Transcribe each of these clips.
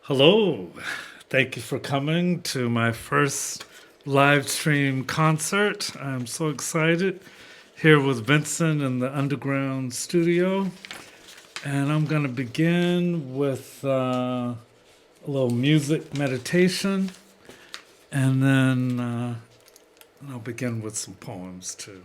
Hello. Thank you for coming to my first live stream concert. I'm so excited. Here with Vincent in the underground studio. And I'm going to begin with a little music meditation. And then I'll begin with some poems too.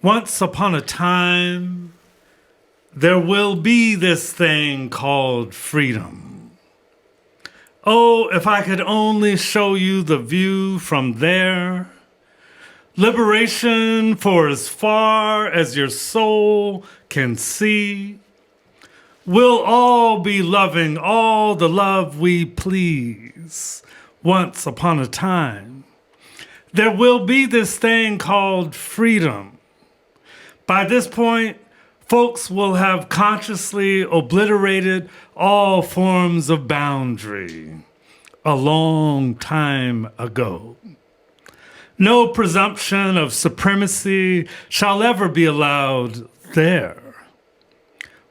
Once upon a time, there will be this thing called freedom. Oh, if I could only show you the view from there. Liberation for as far as your soul can see. We'll all be loving all the love we please. Once upon a time, there will be this thing called freedom. By this point, folks will have consciously obliterated all forms of boundary a long time ago. No presumption of supremacy shall ever be allowed there.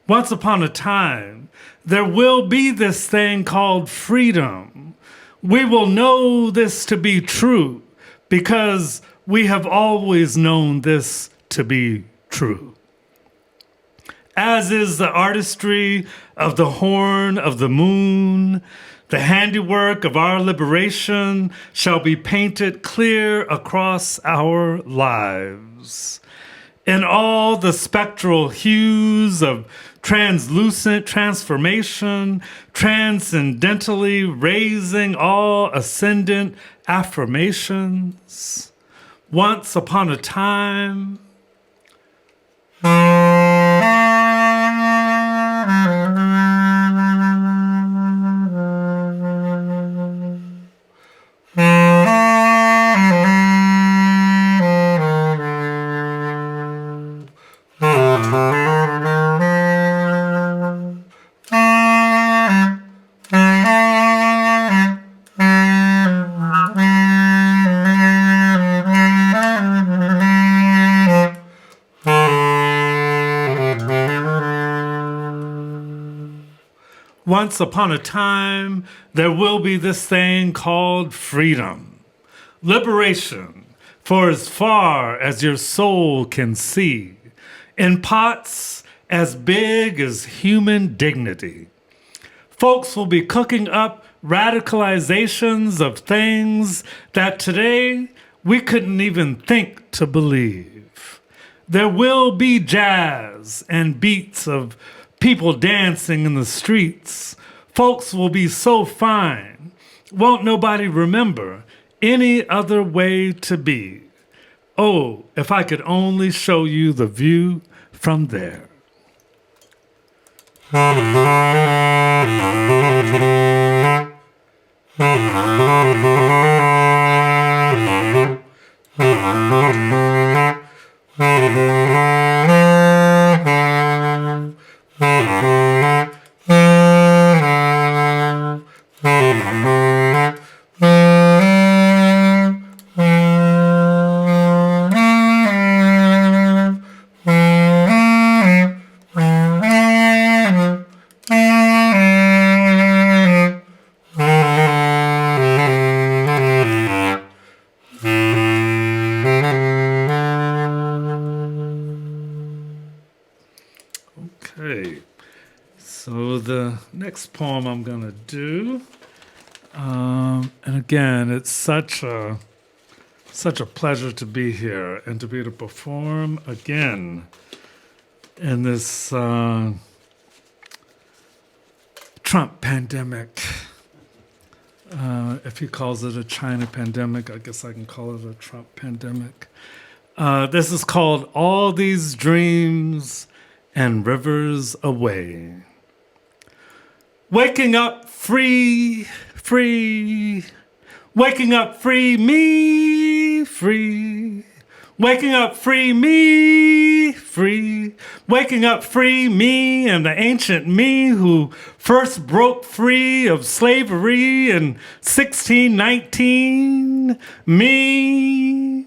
Once upon a time, there will be this thing called freedom. We will know this to be true because we have always known this to be true. As is the artistry of the horn of the moon, the handiwork of our liberation shall be painted clear across our lives. In all the spectral hues of translucent transformation, transcendentally raising all ascendant affirmations. Once upon a time, once upon a time, there will be this thing called freedom. Liberation for as far as your soul can see. In pots as big as human dignity. Folks will be cooking up radicalizations of things that today we couldn't even think to believe. There will be jazz and beats of people dancing in the streets. Folks will be so fine. Won't nobody remember any other way to be. Oh, if I could only show you the view from there. Okay. So the next poem I'm going to do, and again, it's such a pleasure to be here and to be able to perform again in this Trump pandemic. If he calls it a China pandemic, I guess I can call it a Trump pandemic. This is called All These Dreams and Rivers Away. Waking up free, free. Waking up free, me, free. Waking up free, me, free. Waking up free, me, and the ancient me who first broke free of slavery in 1619. Me.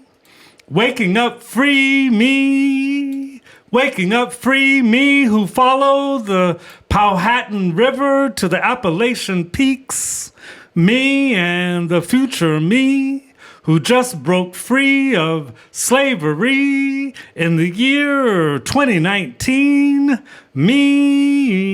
Waking up free, me. Waking up free, me who followed the Powhatan River to the Appalachian Peaks. Me and the future me who just broke free of slavery in the year 2019. Me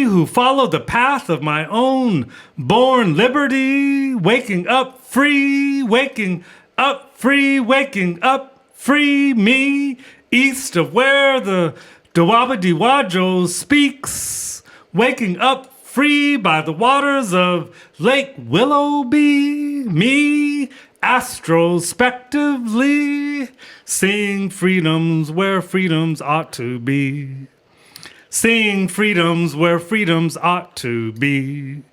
who followed the path of my own born liberty, waking up free, waking up free, waking up free, me, east of where the Dewabadiwajo speaks, waking up free by the waters of Lake Willoughby, me, astrospectively, seeing freedoms where freedoms ought to be. Seeing freedoms where freedoms ought to be.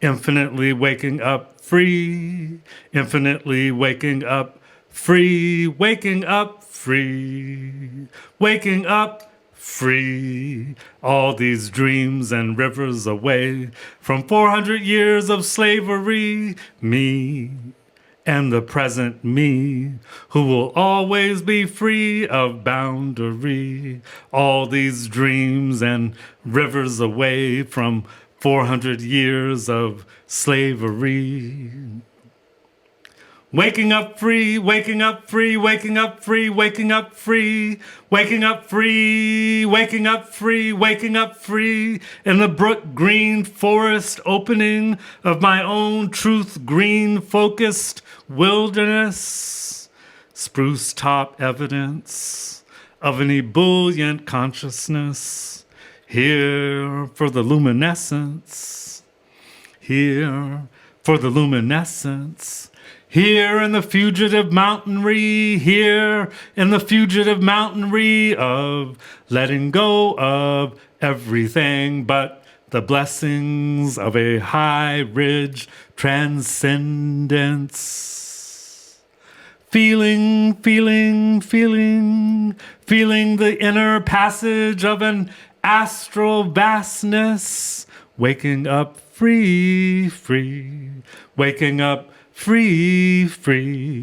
Infinitely waking up free. Infinitely waking up free. Waking up free. Waking up free. All these dreams and rivers away from 400 years of slavery. Me and the present me, who will always be free of boundary. All these dreams and rivers away from 400 years of slavery. Waking up free, waking up free, waking up free, waking up free, waking up free, waking up free, waking up free, in the brook green forest opening of my own truth green focused wilderness, spruce top evidence of an ebullient consciousness, here for the luminescence, here for the luminescence. Here in the fugitive mountainry, here in the fugitive mountainry of letting go of everything but the blessings of a high ridge transcendence. Feeling the inner passage of an astral vastness, waking up free, waking up free,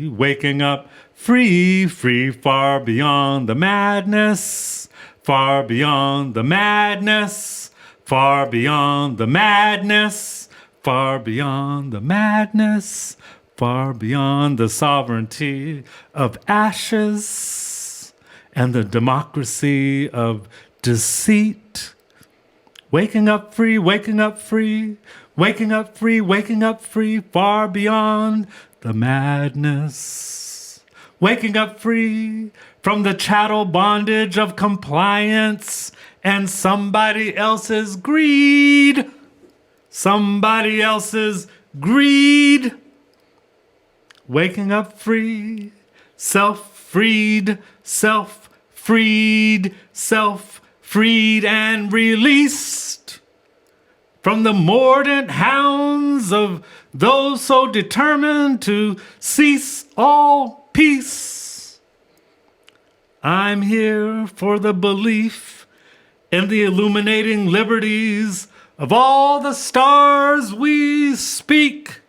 waking up free, far beyond the madness, far beyond the madness, far beyond the madness, far beyond the madness, far beyond the sovereignty of ashes and the democracy of deceit. Waking up free, waking up free, waking up free, waking up free, far beyond the madness. Waking up free from the chattel bondage of compliance and somebody else's greed. Somebody else's greed. Waking up free, self-freed, self-freed, self-freed and released from the mordant hounds of those so determined to cease all peace. I'm here for the belief in the illuminating liberties of all the stars we speak.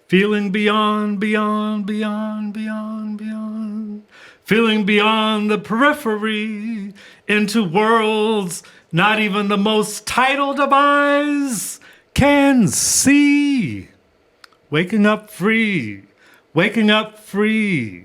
Feeling beyond, beyond, beyond, beyond, beyond. Feeling beyond the periphery into worlds not even the most titled of eyes can see. Waking up free, waking up free,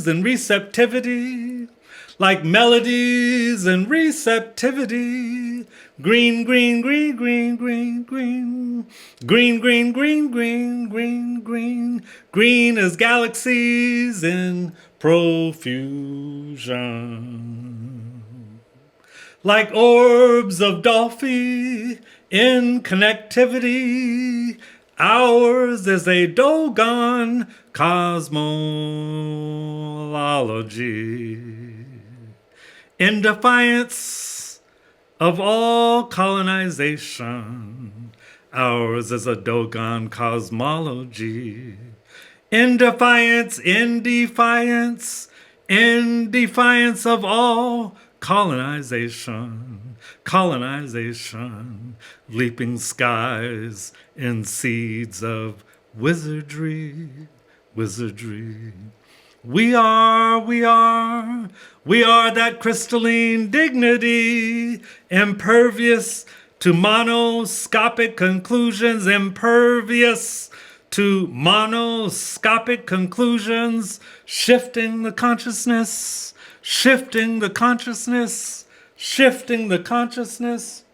melodies and receptivity, like melodies and receptivity. Green, green, green, green, green, green. Green, green, green, green, green, green. Green as galaxies in profusion. Like orbs of Dolphy in connectivity, ours is a Dogon cosmology. In defiance of all colonization, ours is a Dogon cosmology. In defiance, in defiance, in defiance of all colonization, colonization, leaping skies in seeds of wizardry, wizardry. We are that crystalline dignity, impervious to monoscopic conclusions, impervious to monoscopic conclusions, shifting the consciousness, shifting the consciousness, shifting the consciousness.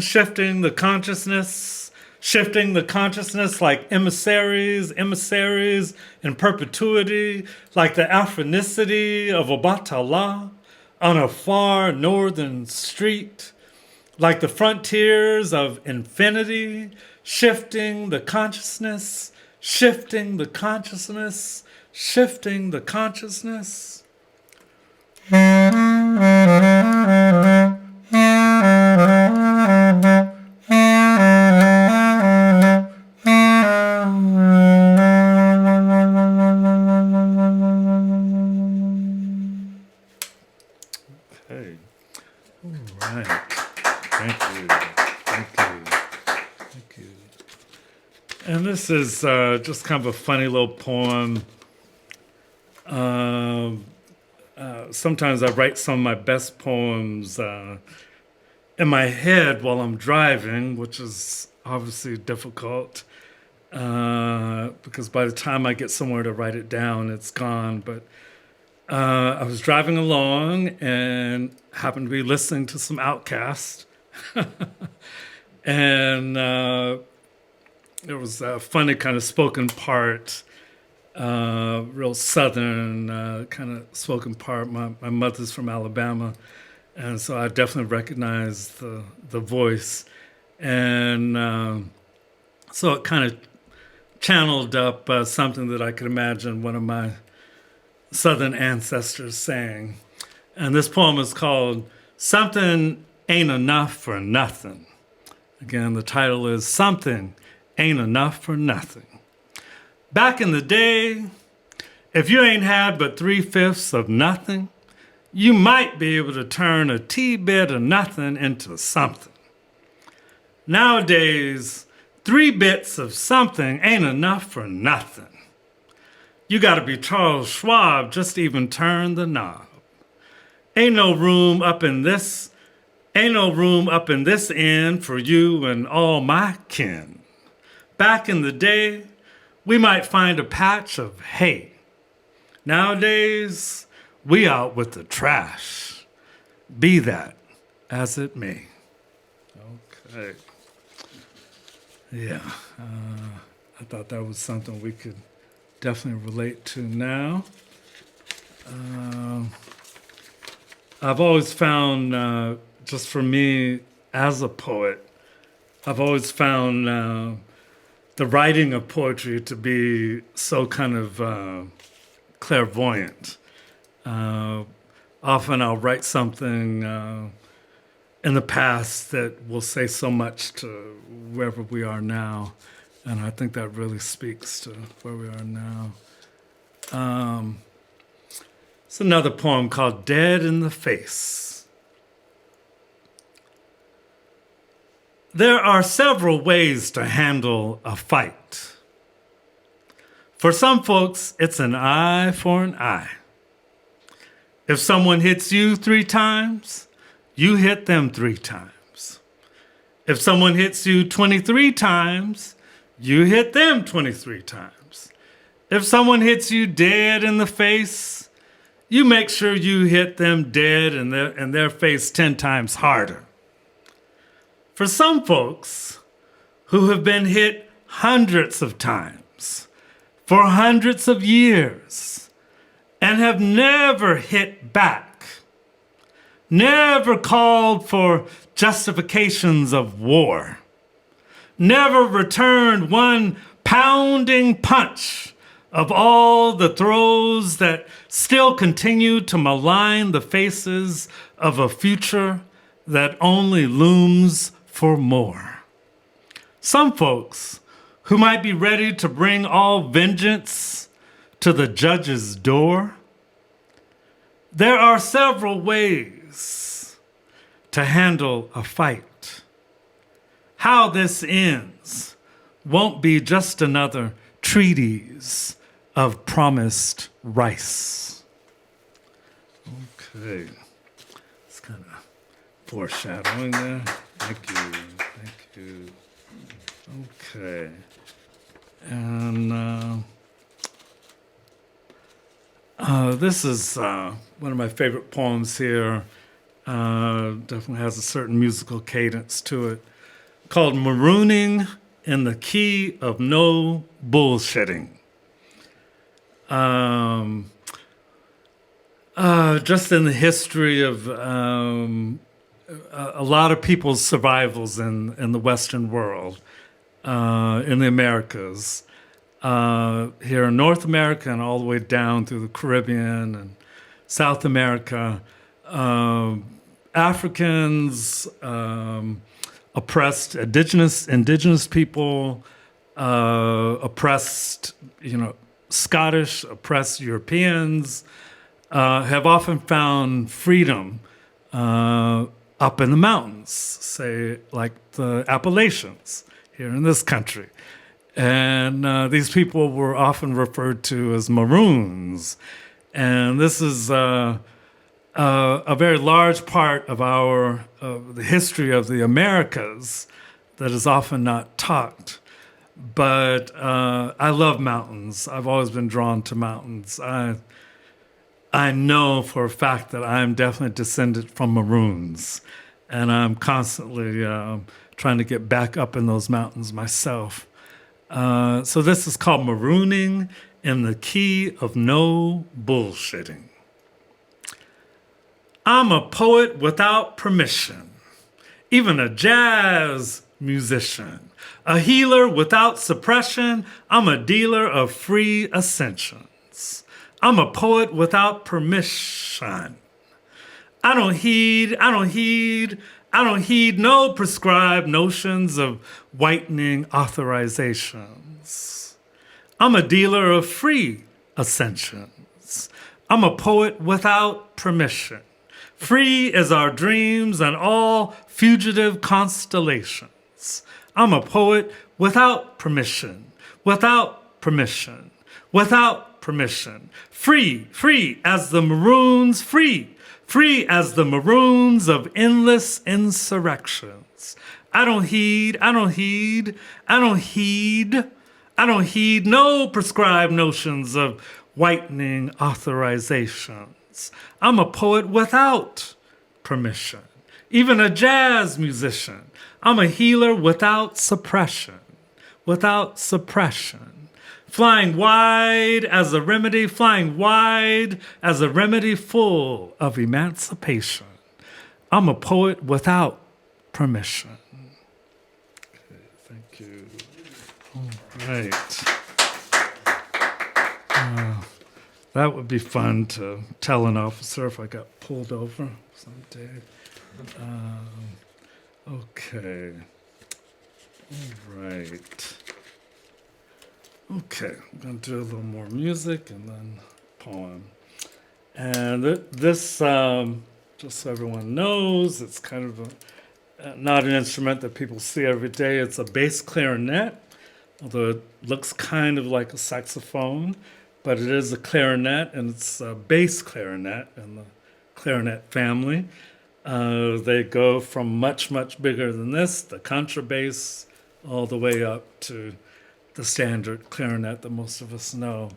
Shifting the consciousness, shifting the consciousness like emissaries in perpetuity, like the Aphronicity of Obatala on a far northern street, like the frontiers of infinity, shifting the consciousness, shifting the consciousness, shifting the consciousness. And this is just kind of a funny little poem. Sometimes I write some of my best poems in my head while I'm driving, which is obviously difficult because by the time I get somewhere to write it down, it's gone. But I was driving along and happened to be listening to some Outkast. And there was a funny kind of spoken part, real southern kind of spoken part. My mother's from Alabama, and so I definitely recognized the voice. And so it kind of channeled up something that I could imagine one of my southern ancestors saying. And this poem is called Something Ain't Enough for Nothing. Again, the title is Something Ain't Enough for Nothing. Back in the day, if you ain't had but 3/5 of nothing, you might be able to turn a tea-bit of nothing into something. Nowadays, 3 bits of something ain't enough for nothing. You gotta be Charles Schwab just to even turn the knob. Ain't no room up in this end for you and all my kin. Back in the day, we might find a patch of hay. Nowadays, we out with the trash. Be that as it may. Okay. Yeah, I thought that was something we could definitely relate to now. I've always found, just for me as a poet, I've always found the writing of poetry to be so kind of clairvoyant. Often I'll write something in the past that will say so much to wherever we are now. And I think that really speaks to where we are now. It's another poem called Dead in the Face. There are several ways to handle a fight. For some folks, it's an eye for an eye. If someone hits you 3 times, you hit them 3 times. If someone hits you 23 times, you hit them 23 times. If someone hits you dead in the face, you make sure you hit them dead in their face 10 times harder. For some folks who have been hit hundreds of times for hundreds of years and have never hit back, never called for justifications of war, never returned one pounding punch of all the throws that still continue to malign the faces of a future that only looms for more. Some folks who might be ready to bring all vengeance to the judge's door. There are several ways to handle a fight. How this ends won't be just another treatise of promised rice. Okay. It's kind of foreshadowing there. Thank you. Okay. And this is one of my favorite poems here. Definitely has a certain musical cadence to it, called Marooning in the Key of No Bullshitting. Just in the history of a lot of people's survivals in the Western world, in the Americas, here in North America and all the way down through the Caribbean and South America, Africans, oppressed indigenous people, oppressed, Scottish, oppressed Europeans, have often found freedom up in the mountains, say like the Appalachians here in this country. And these people were often referred to as Maroons. And this is a very large part of the history of the Americas that is often not taught. But I love mountains. I've always been drawn to mountains. I know for a fact that I'm definitely descended from Maroons, and I'm constantly trying to get back up in those mountains myself. So this is called Marooning in the Key of No Bullshitting. I'm a poet without permission, even a jazz musician, a healer without suppression. I'm a dealer of free ascensions. I'm a poet without permission. I don't heed no prescribed notions of whitening authorizations. I'm a dealer of free ascensions. I'm a poet without permission. Free as our dreams and all fugitive constellations. I'm a poet without permission, without permission, without permission. Free as the Maroons, free as the Maroons of endless insurrections. I don't heed no prescribed notions of whitening authorizations. I'm a poet without permission, even a jazz musician. I'm a healer without suppression, flying wide as a remedy, flying wide as a remedy full of emancipation. I'm a poet without permission. Okay, thank you. All right. That would be fun to tell an officer if I got pulled over someday. Okay. All right. Okay, I'm going to do a little more music and then poem. And this, just so everyone knows, it's kind of not an instrument that people see every day. It's a bass clarinet, although it looks kind of like a saxophone, but it is a clarinet, and it's a bass clarinet in the clarinet family. They go from much, much bigger than this, the contrabass, all the way up to the standard clarinet that most of us know.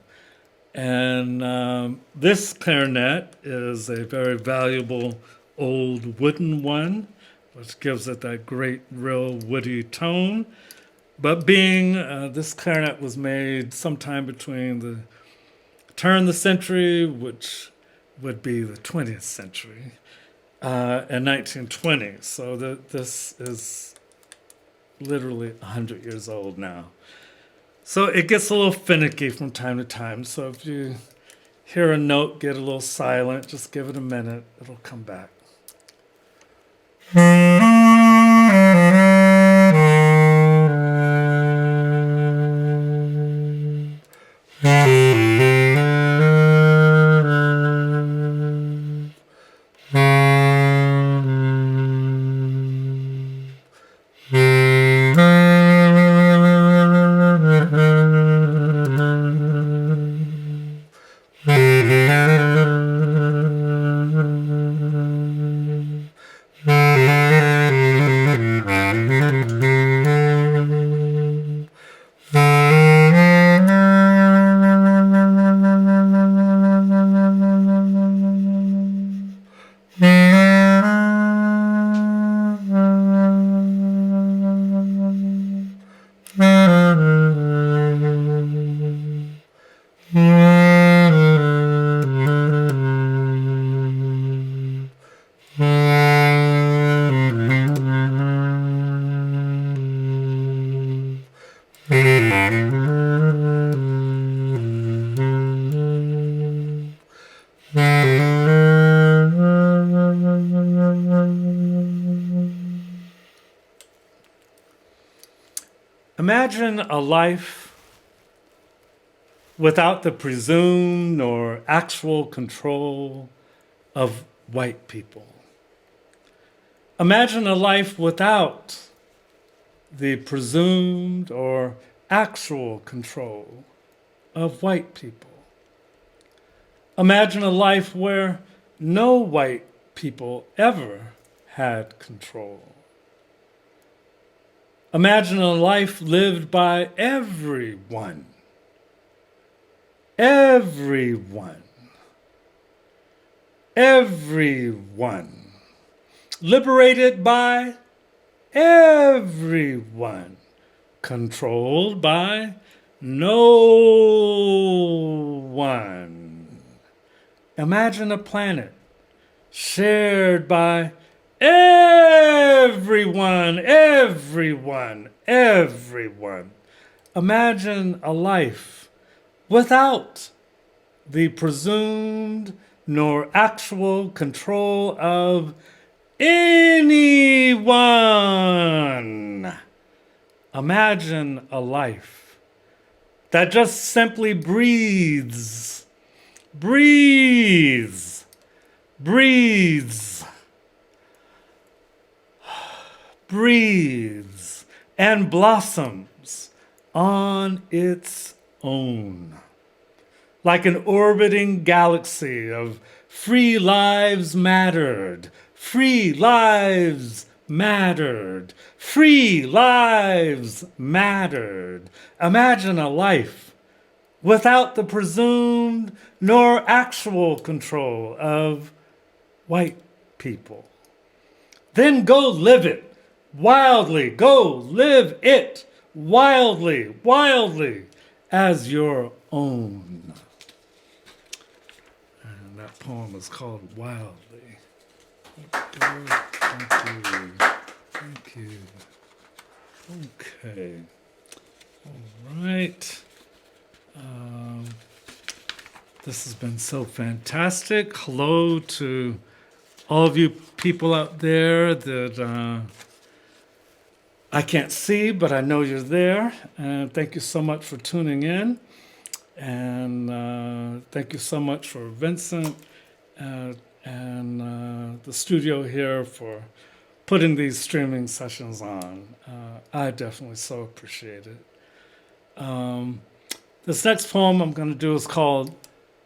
And this clarinet is a very valuable old wooden one, which gives it that great, real woody tone. But being this clarinet was made sometime between the turn of the century, which would be the 20th century, and 1920. So this is literally 100 years old now. So it gets a little finicky from time to time. So if you hear a note get a little silent, just give it a minute. It'll come back. Imagine a life without the presumed or actual control of white people. Imagine a life without the presumed or actual control of white people. Imagine a life where no white people ever had control. Imagine a life lived by everyone. Everyone. Everyone. Liberated by everyone. Controlled by no one. Imagine a planet shared by everyone, everyone, everyone. Imagine a life without the presumed nor actual control of anyone. Imagine a life that just simply breathes, breathes, breathes, breathes, and blossoms on its own. Like an orbiting galaxy of free lives mattered, free lives mattered, free lives mattered. Imagine a life without the presumed nor actual control of white people. Then go live it wildly. Go live it wildly, wildly, as your own. And that poem is called Wildly. Thank you. Thank you. Okay. All right. This has been so fantastic. Hello to all of you people out there that I can't see, but I know you're there. And thank you so much for tuning in. And thank you so much for Vincent and the studio here for putting these streaming sessions on. I definitely so appreciate it. This next poem I'm going to do is called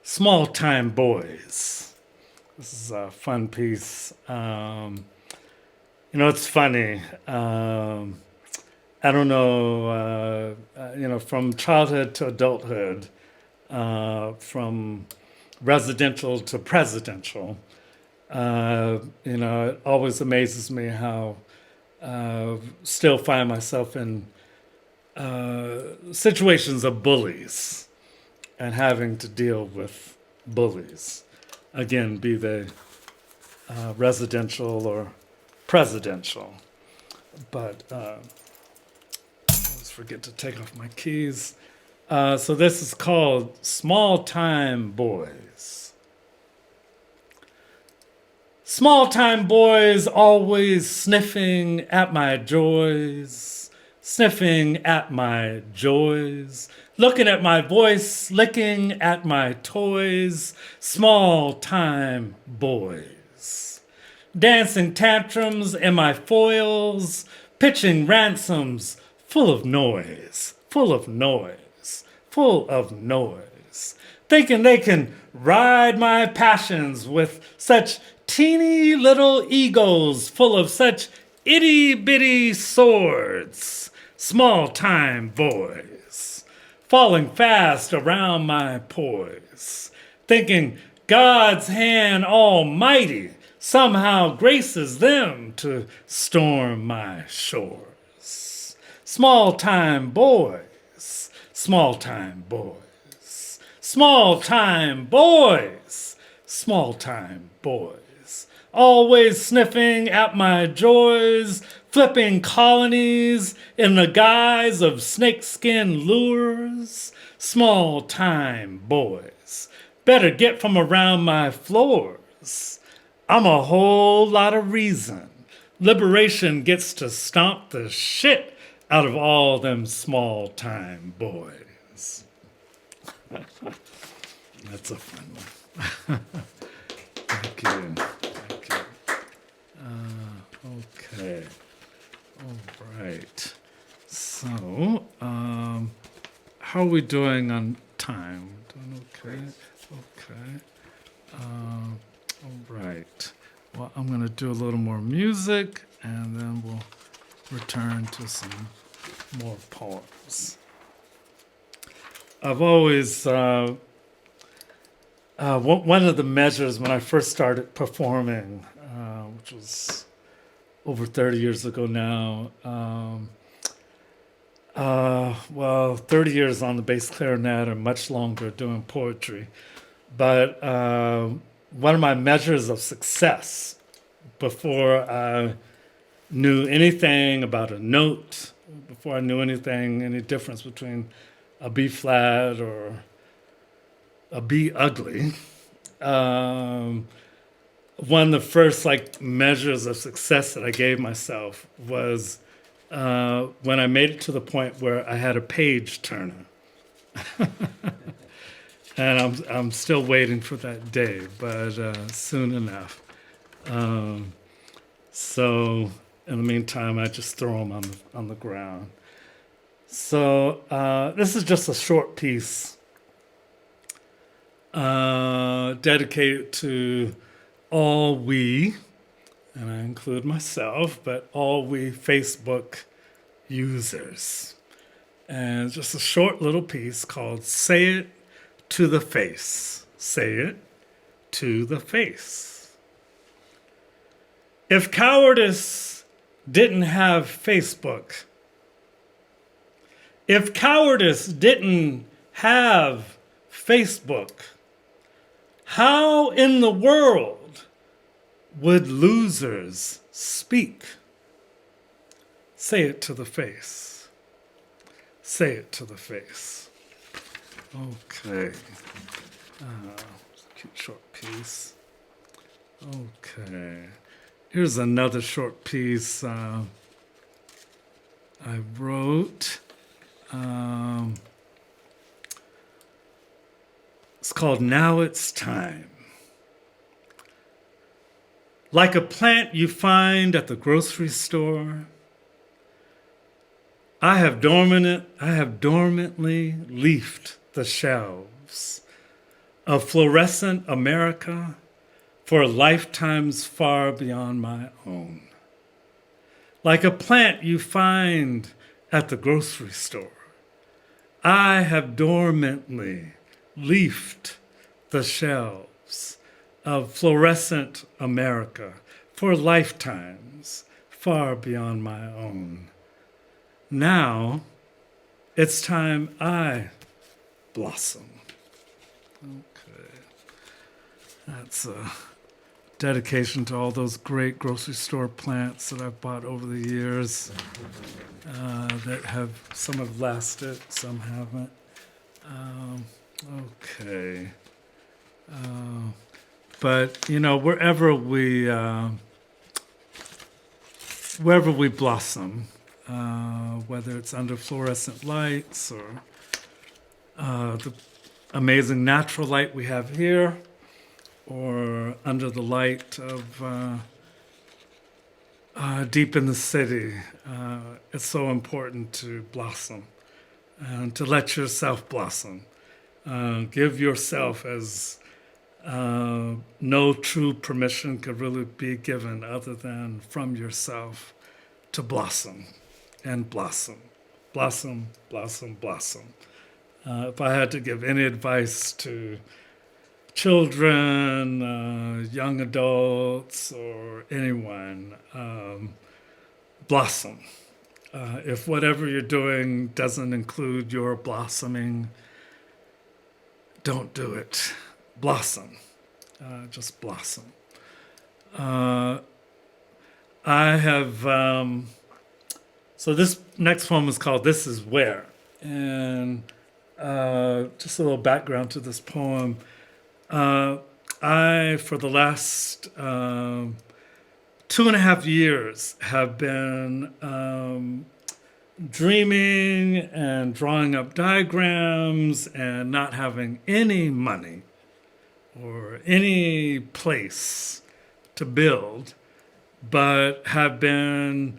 Small Time Boys. This is a fun piece. It's funny. I don't know, from childhood to adulthood, from residential to presidential, it always amazes me how still find myself in situations of bullies and having to deal with bullies. Again, be they residential or presidential. But I always forget to take off my keys. So this is called Small Time Boys. Small time boys always sniffing at my joys, sniffing at my joys, looking at my voice, licking at my toys, small time boys. Dancing tantrums in my foils, pitching ransoms, full of noise, full of noise, full of noise. Thinking they can ride my passions with such teeny little egos full of such itty-bitty swords, small-time boys, falling fast around my poise, thinking God's hand almighty somehow graces them to storm my shores. Small-time boys, small-time boys, small-time boys, small-time boys. Always sniffing at my joys, flipping colonies in the guise of snakeskin lures. Small-time boys, better get from around my floors. I'm a whole lot of reason. Liberation gets to stomp the shit out of all them small-time boys. That's a fun one. Thank you. Okay. All right. So, how are we doing on time? Doing okay? Okay. All right. Well, I'm going to do a little more music, and then we'll return to some more poems. I've always, one of the measures when I first started performing, which was over 30 years ago now. 30 years on the bass clarinet and much longer doing poetry. But one of my measures of success before I knew anything about a note, before I knew any difference between a B flat or a B ugly, one of the first measures of success that I gave myself was when I made it to the point where I had a page turner. And I'm still waiting for that day, but soon enough. So in the meantime, I just throw them on the ground. So this is just a short piece dedicated to all we, and I include myself, but all we Facebook users. And just a short little piece called Say It to the Face. Say it to the face. If cowardice didn't have Facebook, if cowardice didn't have Facebook, how in the world would losers speak? Say it to the face. Say it to the face. Okay. Cute short piece. Okay. Here's another short piece I wrote. It's called Now It's Time. Like a plant you find at the grocery store, I have dormantly leafed the shelves of fluorescent America for lifetimes far beyond my own. Like a plant you find at the grocery store, I have dormantly leafed the shelves of fluorescent America for lifetimes far beyond my own. Now it's time I blossom. Okay. That's a dedication to all those great grocery store plants that I've bought over the years that some have lasted, some haven't. Okay. But, wherever we blossom, whether it's under fluorescent lights or the amazing natural light we have here, or under the light of deep in the city, it's so important to blossom and to let yourself blossom. Give yourself as no true permission could really be given other than from yourself to blossom and blossom. Blossom, blossom, blossom. If I had to give any advice to children, young adults, or anyone, blossom. If whatever you're doing doesn't include your blossoming, don't do it. Blossom. Just blossom. I have, so this next poem is called This Is Where. And just a little background to this poem. I, for the last 2.5 years, have been dreaming and drawing up diagrams and not having any money or any place to build, but have been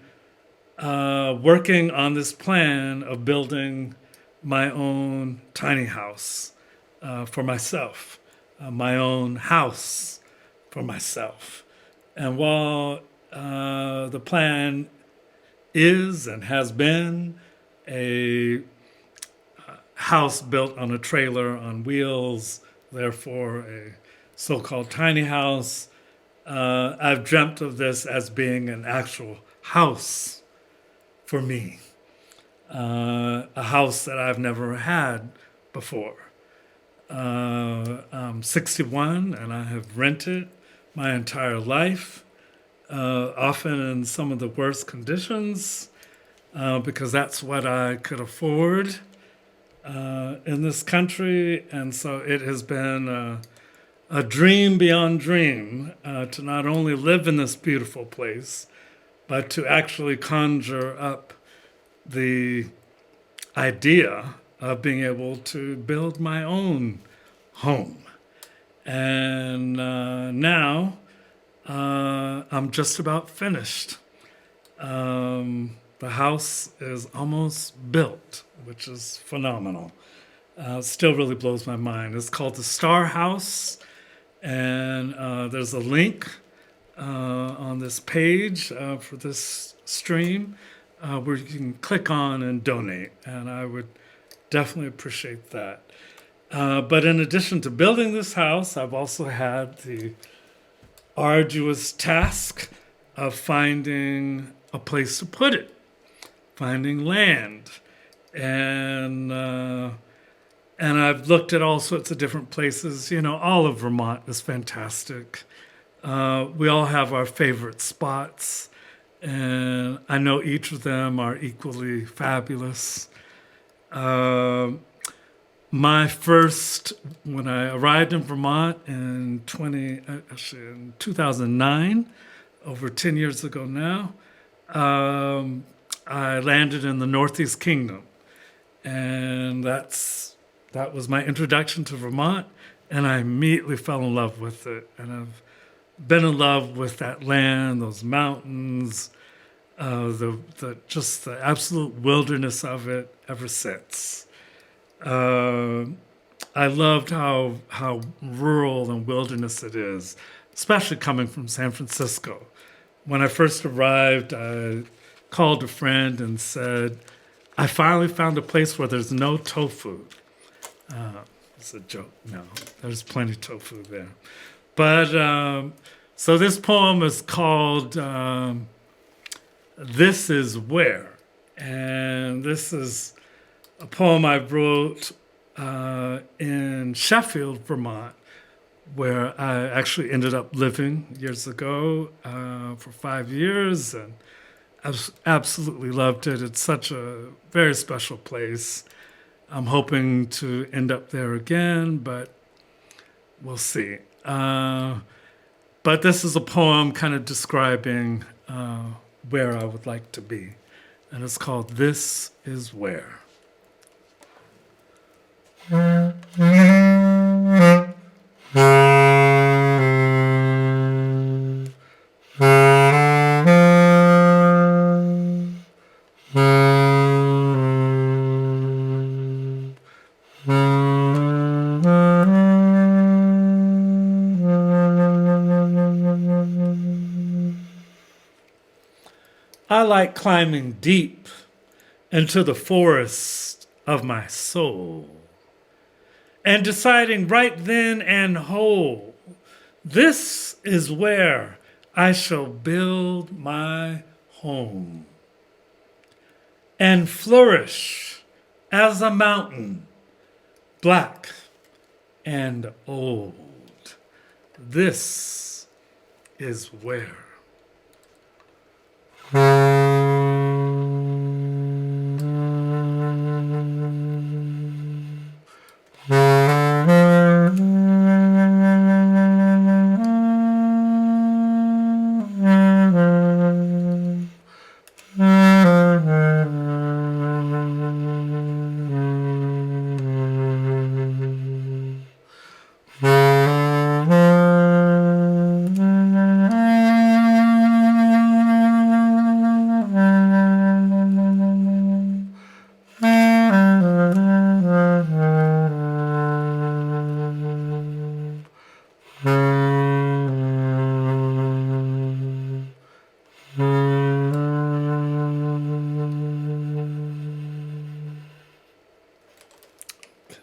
working on this plan of building my own tiny house for myself, my own house for myself. And while the plan is and has been a house built on a trailer on wheels, therefore a so-called tiny house, I've dreamt of this as being an actual house for me, a house that I've never had before. I'm 61 and I have rented my entire life, often in some of the worst conditions, because that's what I could afford in this country. And so it has been a dream beyond dream to not only live in this beautiful place, but to actually conjure up the idea of being able to build my own home. And now I'm just about finished. The house is almost built, which is phenomenal. Still really blows my mind. It's called the Star House, and there's a link on this page for this stream where you can click on and donate, and I would definitely appreciate that. But in addition to building this house, I've also had the arduous task of finding a place to put it, finding land. And And I've looked at all sorts of different places. You know, all of Vermont is fantastic. We all have our favorite spots, and I know each of them are equally fabulous. Um My first, when I arrived in Vermont in in 2009, over 10 years ago now, I landed in the Northeast Kingdom, and that was my introduction to Vermont, and I immediately fell in love with it, and I've been in love with that land, those mountains, the just the absolute wilderness of it ever since. Uh, I loved how rural and wilderness it is, especially coming from San Francisco. When I first arrived, I called a friend and said, "I finally found a place where there's no tofu." It's a joke. No, there's plenty of tofu there. But so this poem is called "This Is Where," and this is a poem I wrote in Sheffield, Vermont, where I actually ended up living years ago for 5 years, and I've absolutely loved it. It's such a very special place. I'm hoping to end up there again, but we'll see. But this is a poem kind of describing where I would like to be, and it's called "This Is Where." I like climbing deep into the forest of my soul and deciding right then and whole, this is where I shall build my home and flourish as a mountain, black and old. This is where.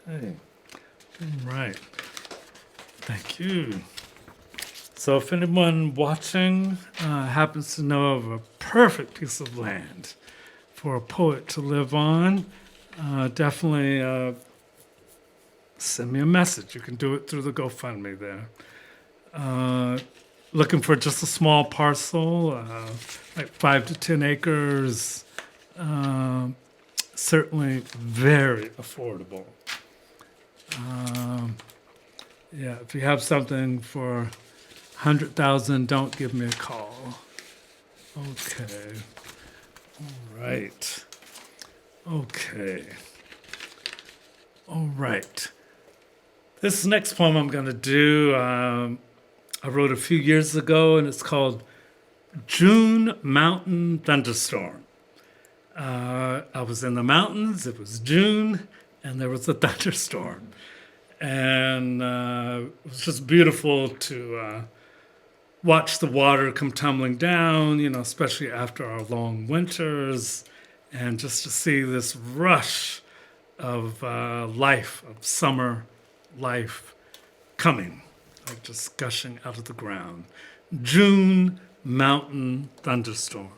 Okay. All right. Thank you. So if anyone watching happens to know of a perfect piece of land for a poet to live on, definitely send me a message. You can do it through the GoFundMe there. Looking for just a small parcel, like 5 to 10 acres. Certainly very affordable. Yeah, if you have something for 100,000, don't give me a call. Okay. All right. Okay. All right. This next poem I'm going to do, I wrote a few years ago, and it's called June Mountain Thunderstorm. I was in the mountains, it was June, and there was a thunderstorm. And it was just beautiful to watch the water come tumbling down, you know, especially after our long winters, and just to see this rush of life, of summer life coming, like just gushing out of the ground. June Mountain Thunderstorm.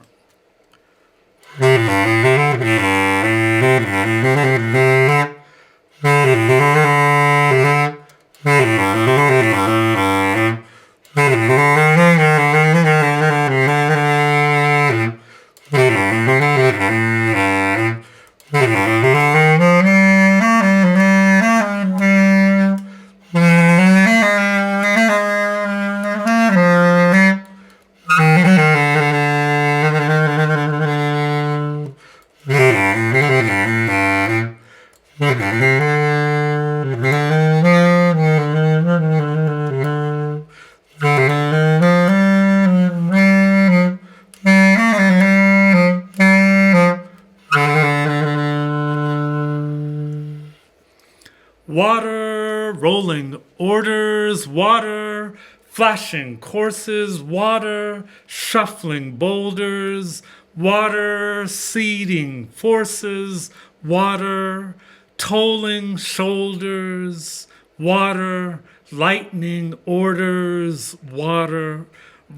Water, rolling orders, water, flashing courses, water, shuffling boulders, water, seeding forces, water, tolling shoulders, water, lightning orders, water,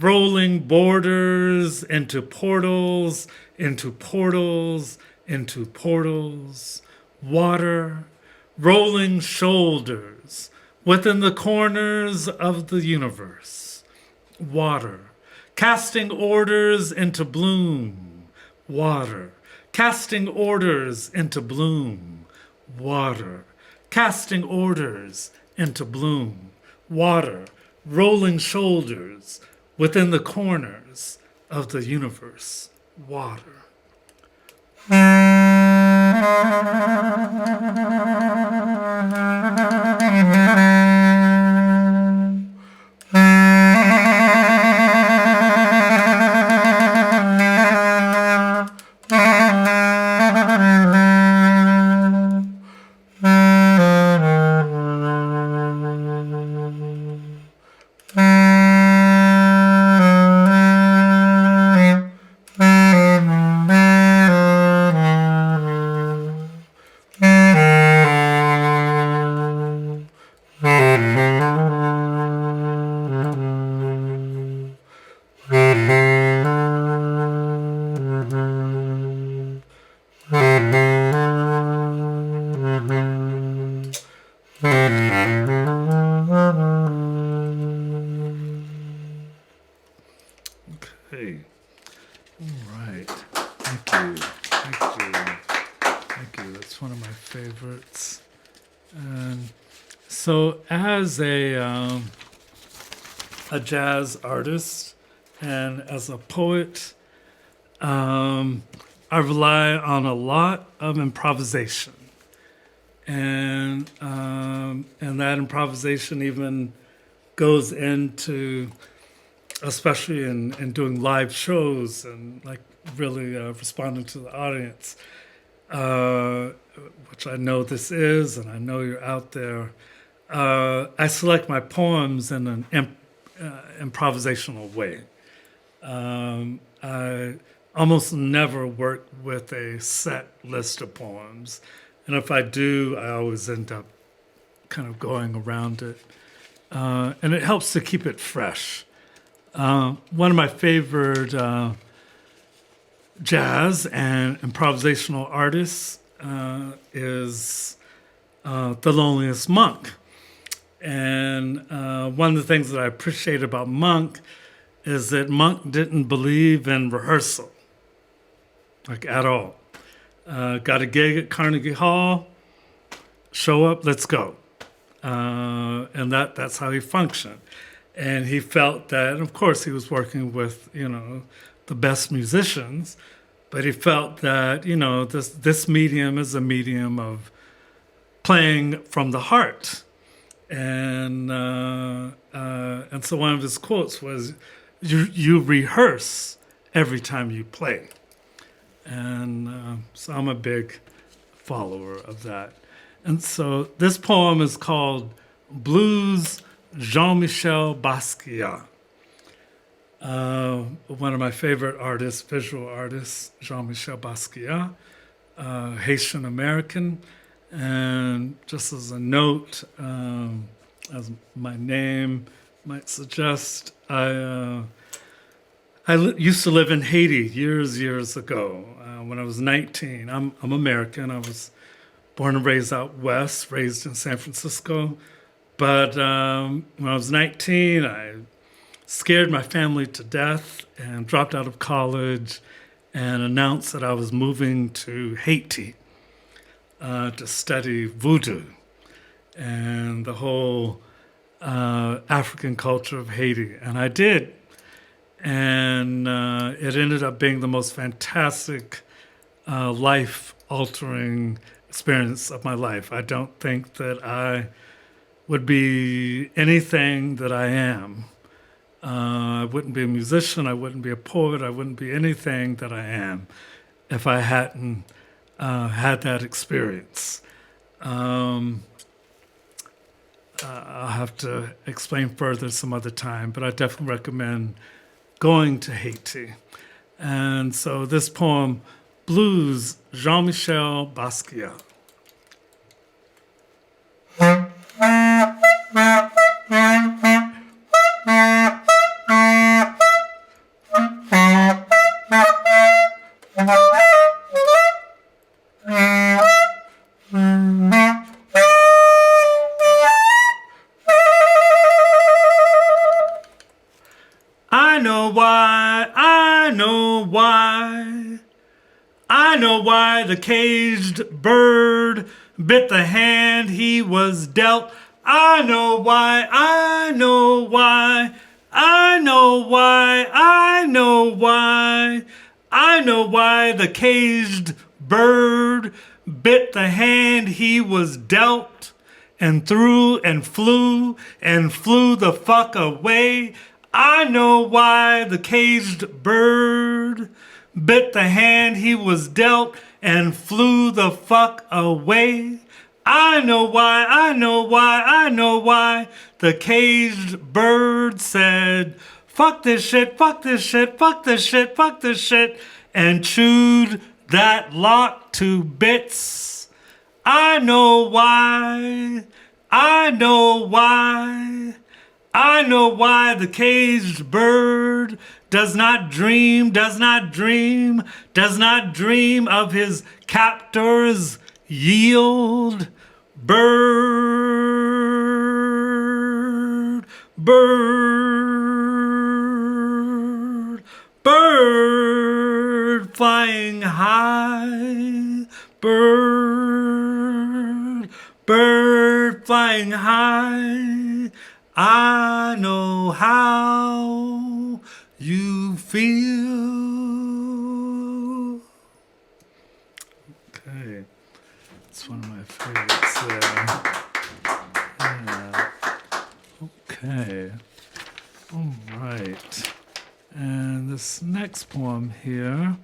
rolling borders into portals, into portals, into portals, water, rolling shoulders within the corners of the universe, water, casting orders into bloom, water, casting orders into bloom, water, casting orders into bloom, water, rolling shoulders within the corners of the universe, water. Okay. All right. Thank you. Thank you. Thank you. That's one of my favorites. And so, as a jazz artist and as a poet, I rely on a lot of improvisation, and that improvisation even goes into, especially in doing live shows and like really responding to the audience, which I know this is, and I know you're out there. I select my poems in an improvisational way. I almost never work with a set list of poems, and if I do, I always end up kind of going around it, and it helps to keep it fresh. One of my favorite jazz and improvisational artists is The Loneliest Monk. And one of the things that I appreciate about Monk is that Monk didn't believe in rehearsal, like at all. Got a gig at Carnegie Hall, show up, let's go. And that's how he functioned. And he felt that, and of course he was working with, the best musicians, but he felt that, this medium is a medium of playing from the heart. And so one of his quotes was, you rehearse every time you play. And so I'm a big follower of that. And so this poem is called Blues Jean-Michel Basquiat. One of my favorite artists, visual artists, Jean-Michel Basquiat, Haitian American. And just as a note, as my name might suggest, I used to live in Haiti years ago when I was 19. I'm American. I was born and raised out west, raised in San Francisco. But when I was 19, I scared my family to death and dropped out of college and announced that I was moving to Haiti to study voodoo and the whole African culture of Haiti. And I did. And it ended up being the most fantastic, life-altering experience of my life. I don't think that I would be anything that I am. I wouldn't be a musician, I wouldn't be a poet, I wouldn't be anything that I am if I hadn't had that experience. I'll have to explain further some other time, but I definitely recommend going to Haiti. And so this poem, Blues, Jean-Michel Basquiat. I know why the caged bird bit the hand he was dealt. I know why the caged bird bit the hand he was dealt and threw and flew the fuck away. I know why the caged bird bit the hand he was dealt and flew the fuck away. I know why the caged bird said, fuck this shit, and chewed that lot to bits. I know why the caged bird does not dream of his captor's yield. Bird flying high, bird flying high. I know how you feel. Okay, it's one of my favorites there. Yeah. Okay, all right. And this next poem here,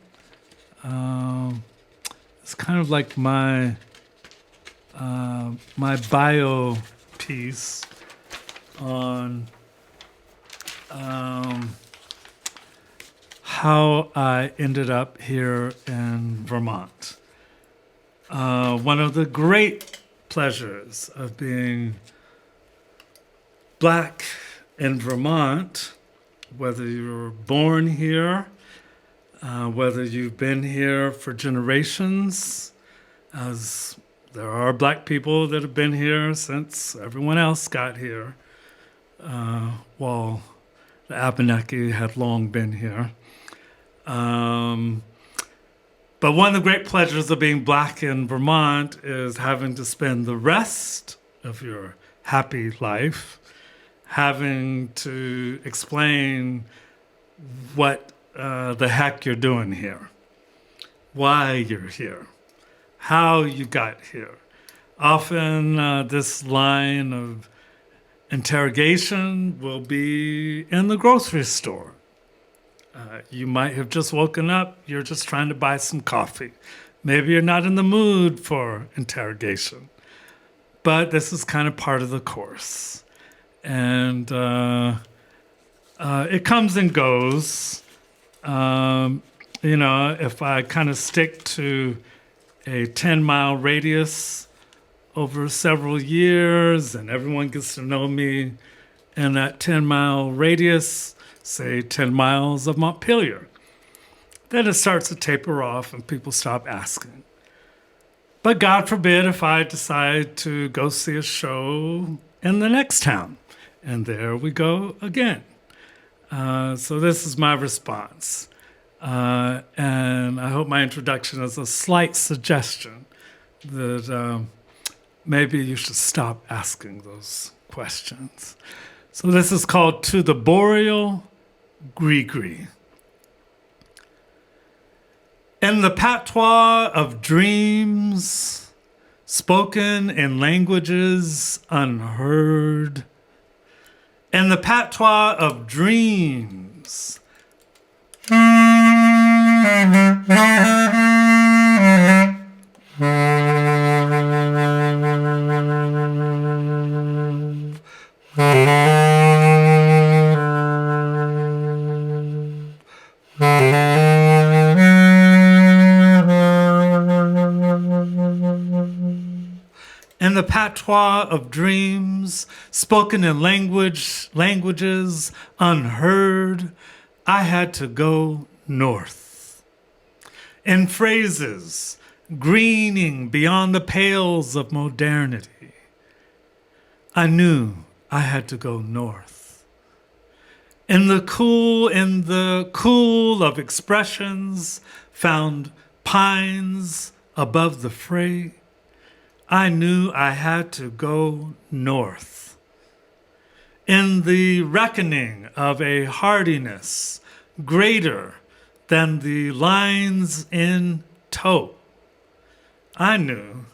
it's kind of like my bio piece on how I ended up here in Vermont. One of the great pleasures of being Black in Vermont, whether you were born here, whether you've been here for generations, as there are Black people that have been here since everyone else got here, while the Abenaki had long been here. But one of the great pleasures of being Black in Vermont is having to spend the rest of your happy life having to explain what the heck you're doing here, why you're here, how you got here. Often this line of interrogation will be in the grocery store. You might have just woken up, you're just trying to buy some coffee. Maybe you're not in the mood for interrogation, but this is kind of part of the course. And it comes and goes. If I kind of stick to a 10-mile radius over several years and everyone gets to know me in that 10-mile radius, say 10 miles of Montpelier, then it starts to taper off and people stop asking. But God forbid if I decide to go see a show in the next town. And there we go again. So this is my response. And I hope my introduction is a slight suggestion that maybe you should stop asking those questions. So this is called To the Boreal Gris-Gris. In the patois of dreams, spoken in languages unheard, in the patois of dreams, in the patois of dreams, spoken in languages unheard, I had to go north. In phrases greening beyond the pales of modernity, I knew I had to go north. In the cool of expressions found pines above the fray, I knew I had to go north. In the reckoning of a hardiness greater than the lines in tow, I knew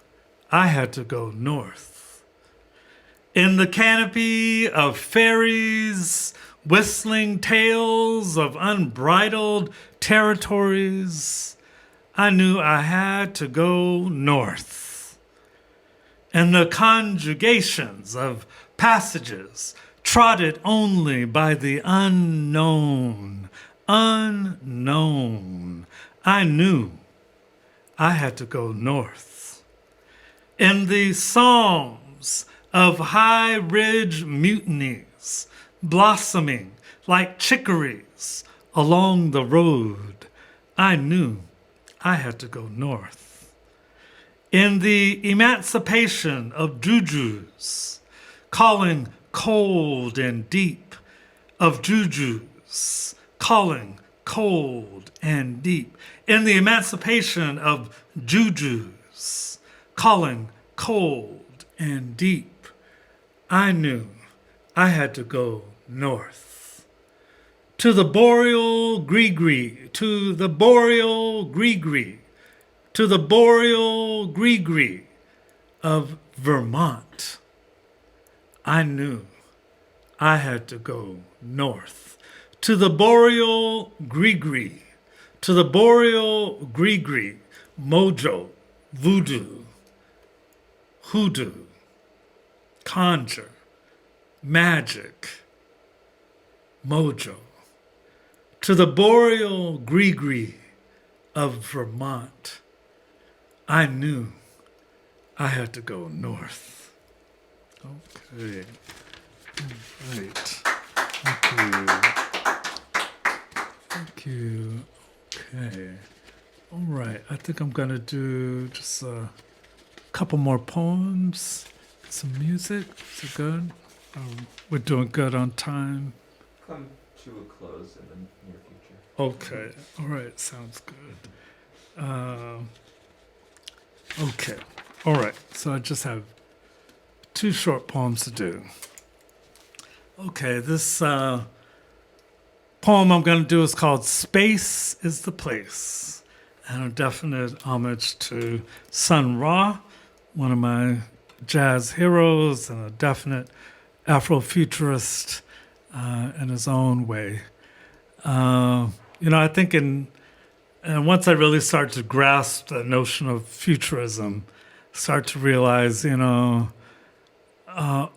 I had to go north. In the canopy of fairies, whistling tales of unbridled territories, I knew I had to go north. And the conjugations of passages trotted only by the unknown, I knew I had to go north. In the psalms of high ridge mutinies, blossoming like chicories along the road, I knew I had to go north. In the emancipation of jujus, calling cold and deep, of jujus, calling cold and deep. In the emancipation of jujus, calling cold and deep, I knew I had to go north. To the boreal gris-gris, to the boreal gris-gris, to the boreal gris-gris of Vermont, I knew I had to go north. To the boreal gris-gris, to the boreal gris-gris, mojo, voodoo, hoodoo, conjure, magic, mojo. To the boreal gris-gris of Vermont, I knew I had to go north. Okay. All right. Thank you. Okay. All right. I think I'm going to do just a couple more poems, some music. Is it good? We're doing good on time. Come to a close in the near future. Okay. All right. Sounds good. Okay. All right. So I just have 2 short poems to do. Okay. This poem I'm going to do is called Space is the Place. And a definite homage to Sun Ra, one of my jazz heroes and a definite Afrofuturist in his own way. I think and once I really start to grasp the notion of futurism, start to realize,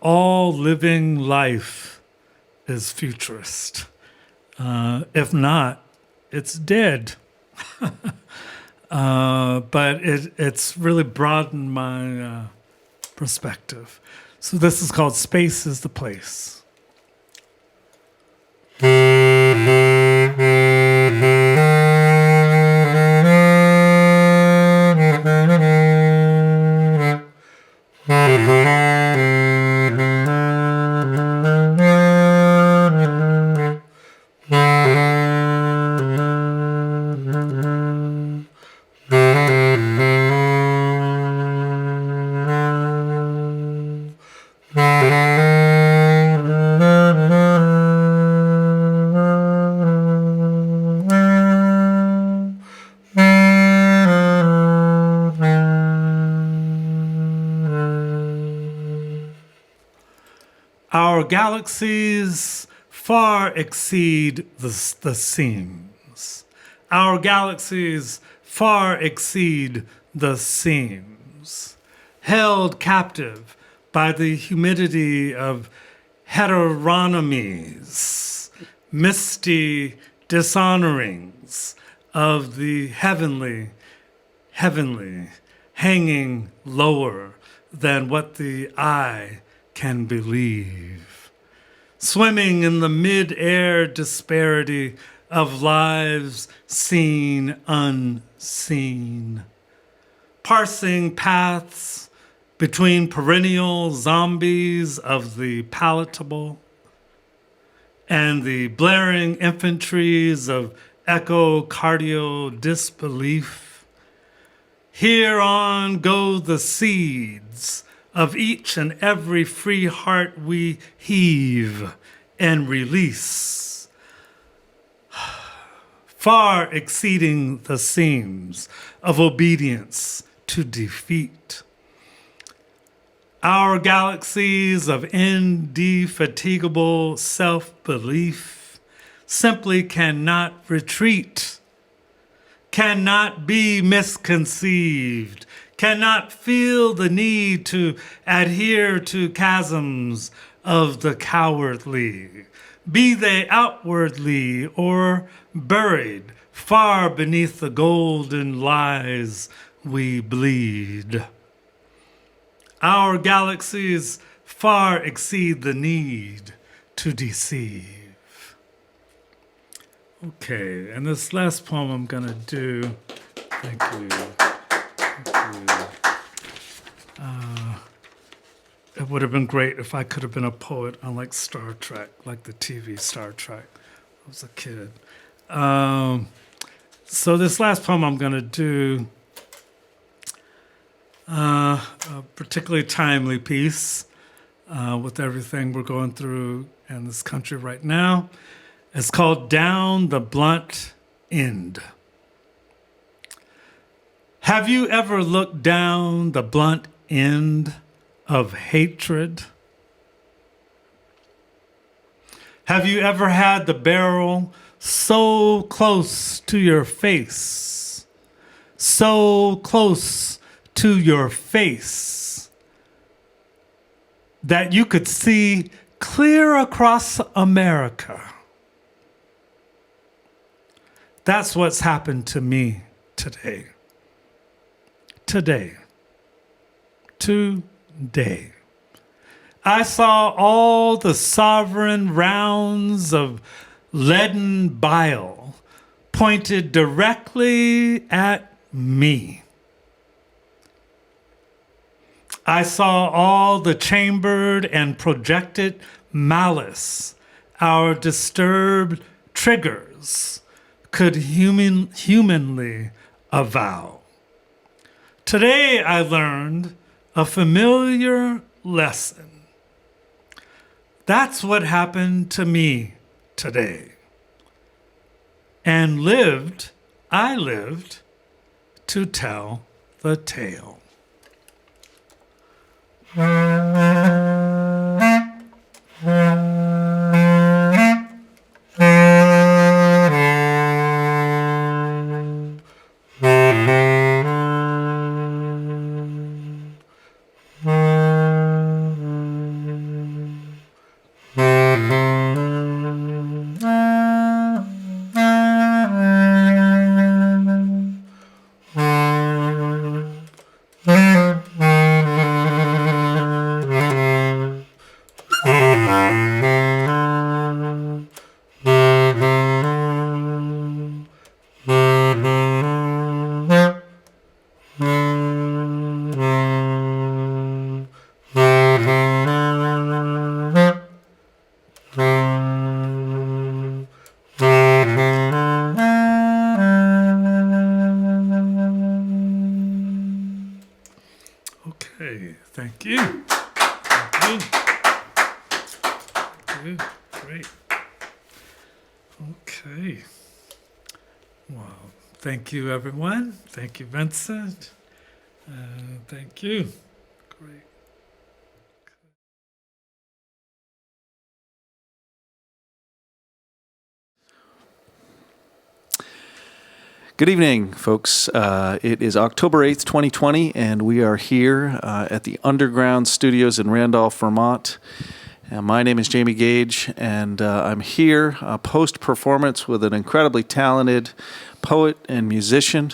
all living life is futurist. If not, it's dead. But it's really broadened my perspective. So this is called Space is the Place. Our galaxies far exceed the seams. Our galaxies far exceed the seams. Held captive by the humidity of heteronomies, misty dishonorings of the heavenly, hanging lower than what the eye can believe. Swimming in the mid-air disparity of lives seen, unseen. Parsing paths between perennial zombies of the palatable and the blaring infantries of echocardio disbelief. Here on go the seeds of each and every free heart we heave and release, far exceeding the seams of obedience to defeat. Our galaxies of indefatigable self-belief simply cannot retreat, cannot be misconceived, cannot feel the need to adhere to chasms of the cowardly, be they outwardly or buried far beneath the golden lies we bleed. Our galaxies far exceed the need to deceive. Okay, and this last poem I'm going to do, thank you. It would have been great if I could have been a poet on like Star Trek, like the TV Star Trek. I was a kid. So this last poem I'm going to do, a particularly timely piece with everything we're going through in this country right now. It's called Down the Blunt End. Have you ever looked down the blunt end of hatred? Have you ever had the barrel so close to your face, so close to your face, that you could see clear across America? That's what's happened to me today. Today. I saw all the sovereign rounds of leaden bile pointed directly at me. I saw all the chambered and projected malice our disturbed triggers could humanly avow. Today I learned a familiar lesson. That's what happened to me today. And I lived to tell the tale. Okay, thank you. Thank you. Great. Okay. Well, thank you, everyone. Thank you, Vincent. Thank you. Great. Good evening, folks. It is October 8th, 2020, and we are here at the Underground Studios in Randolph, Vermont. My name is Jamie Gage, and I'm here post-performance with an incredibly talented poet and musician,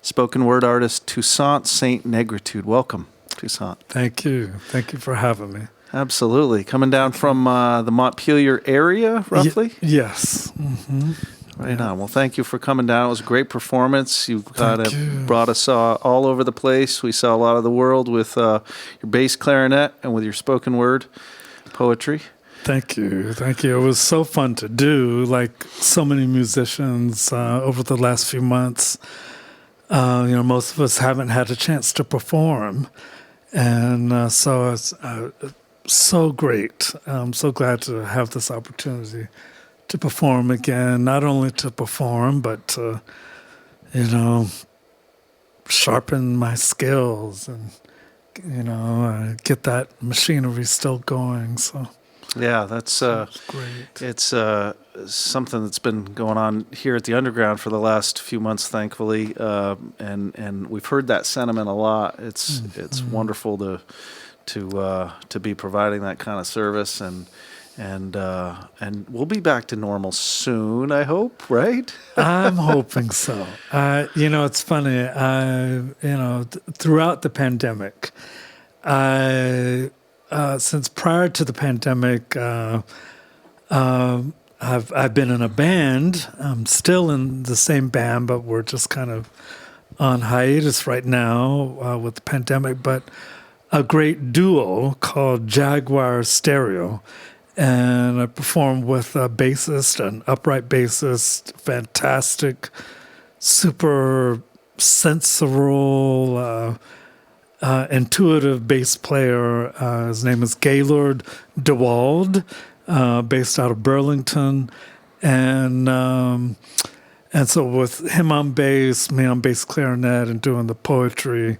spoken word artist, Toussaint St. Negritude. Welcome, Toussaint. Thank you. Thank you for having me. Absolutely. Coming down from the Montpelier area, roughly? Yes. Mm-hmm. Right on. Well, thank you for coming down. It was a great performance. You Thank you. brought us all over the place. We saw a lot of the world with your bass clarinet and with your spoken word poetry. Thank you. Thank you. It was so fun to do, like so many musicians over the last few months. Most of us haven't had a chance to perform. And so it's so great. I'm so glad to have this opportunity to perform again, not only to perform, but to, sharpen my skills and, get that machinery still going. So yeah, that's great. It's something that's been going on here at the Underground for the last few months, thankfully, and we've heard that sentiment a lot. It's wonderful to be providing that kind of service, and we'll be back to normal soon, I hope, right? I'm hoping so. It's funny. Throughout the pandemic, since prior to the pandemic, I've been in a band. I'm still in the same band, but we're just kind of on hiatus right now with the pandemic. But a great duo called Jaguar Stereo. And I performed with a bassist, an upright bassist, fantastic, super sensual, intuitive bass player. His name is Gaylord DeWald, based out of Burlington. And so with him on bass, me on bass clarinet, and doing the poetry,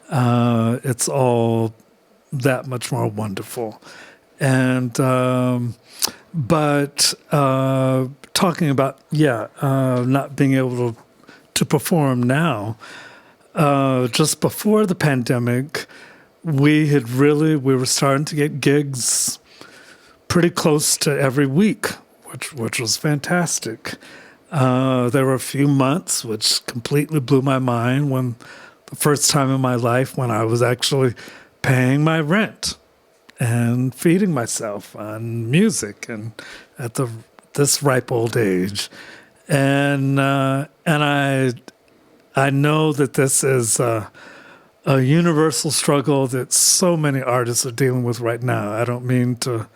it's all that much more wonderful. And but talking about not being able to perform now, just before the pandemic, we were starting to get gigs pretty close to every week, which was fantastic. There were a few months which completely blew my mind, when the first time in my life when I was actually paying my rent and feeding myself on music, and at this ripe old age, and I know that this is a universal struggle that so many artists are dealing with right now. I don't mean to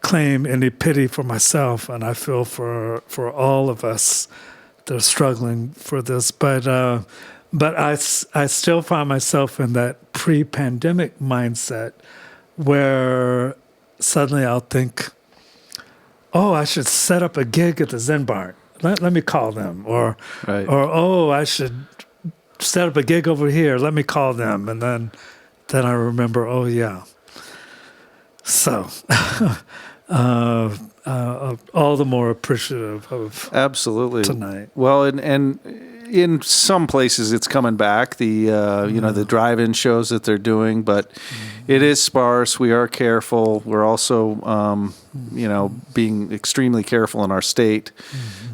claim any pity for myself, and I feel for all of us that are struggling for this, but I still find myself in that pre-pandemic mindset, where suddenly I'll think, oh, I should set up a gig at the Zen Barn. Let me call them. Or I should set up a gig over here. Let me call them. And then I remember, oh, yeah. So all the more appreciative of absolutely tonight. Well, and in some places it's coming back, the drive-in shows that they're doing, but it is sparse. We are careful. We're also being extremely careful in our state.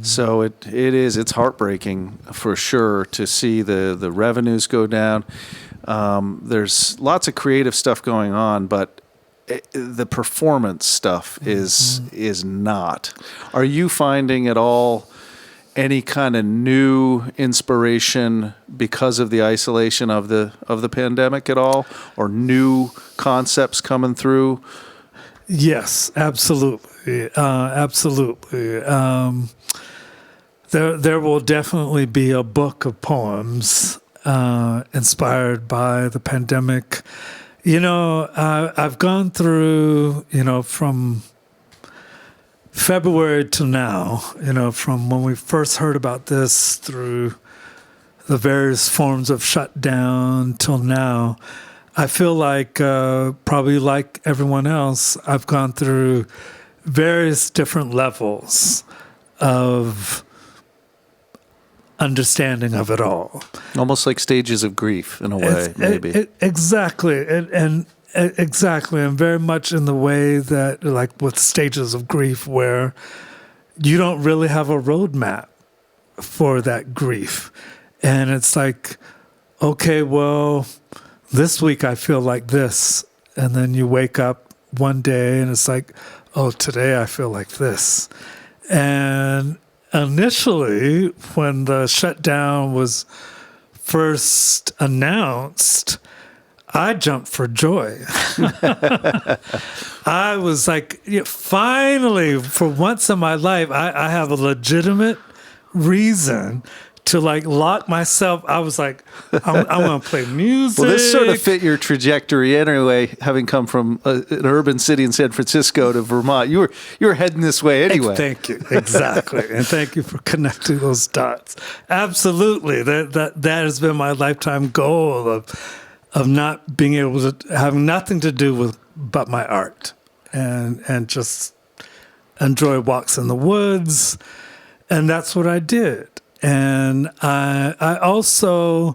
So it's heartbreaking for sure to see the revenues go down. There's lots of creative stuff going on, but the performance stuff is not. Are you finding at all any kind of new inspiration because of the isolation of the pandemic at all, or new concepts coming through? Yes, absolutely, absolutely. There will definitely be a book of poems inspired by the pandemic. I've gone through, from February to now, from when we first heard about this through the various forms of shutdown till now, I feel like, probably like everyone else, I've gone through various different levels of understanding of it all. Almost like stages of grief in a way, maybe. Exactly. And exactly. And very much in the way that, like with stages of grief, where you don't really have a roadmap for that grief. And it's like, okay, well, this week I feel like this. And then you wake up one day and it's like, oh, today I feel like this. And initially, when the shutdown was first announced, I jumped for joy. I was like, yeah, finally, for once in my life, I have a legitimate reason to like lock myself. I was like, I want to play music. Well, this sort of fit your trajectory anyway, having come from an urban city in San Francisco to Vermont. You were heading this way anyway. Thank you. Exactly. And thank you for connecting those dots. Absolutely. That has been my lifetime goal of not being able to, having nothing to do with but my art and just enjoy walks in the woods. And that's what I did. And I also,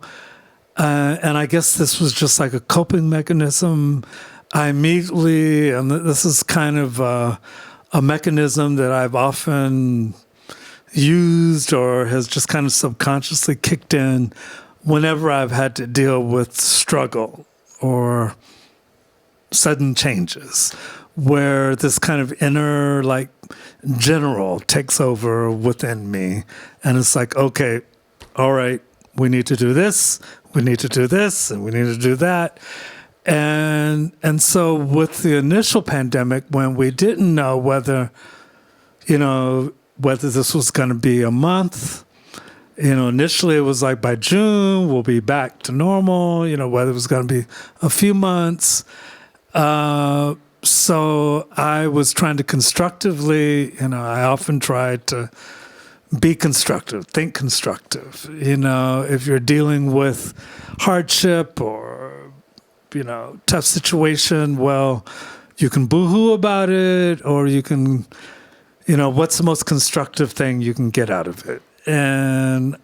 and I guess this was just like a coping mechanism, I immediately, and this is kind of a mechanism that I've often used or has just kind of subconsciously kicked in whenever I've had to deal with struggle or sudden changes, where this kind of inner, like, general takes over within me. And it's like, okay, all right, we need to do this, we need to do this, and we need to do that. And so with the initial pandemic, when we didn't know whether this was going to be a month, initially it was like by June, we'll be back to normal, whether it was going to be a few months. So I was trying to constructively, I often try to be constructive, think constructive. If you're dealing with hardship or, tough situation, well, you can boo-hoo about it, or you can, what's the most constructive thing you can get out of it? And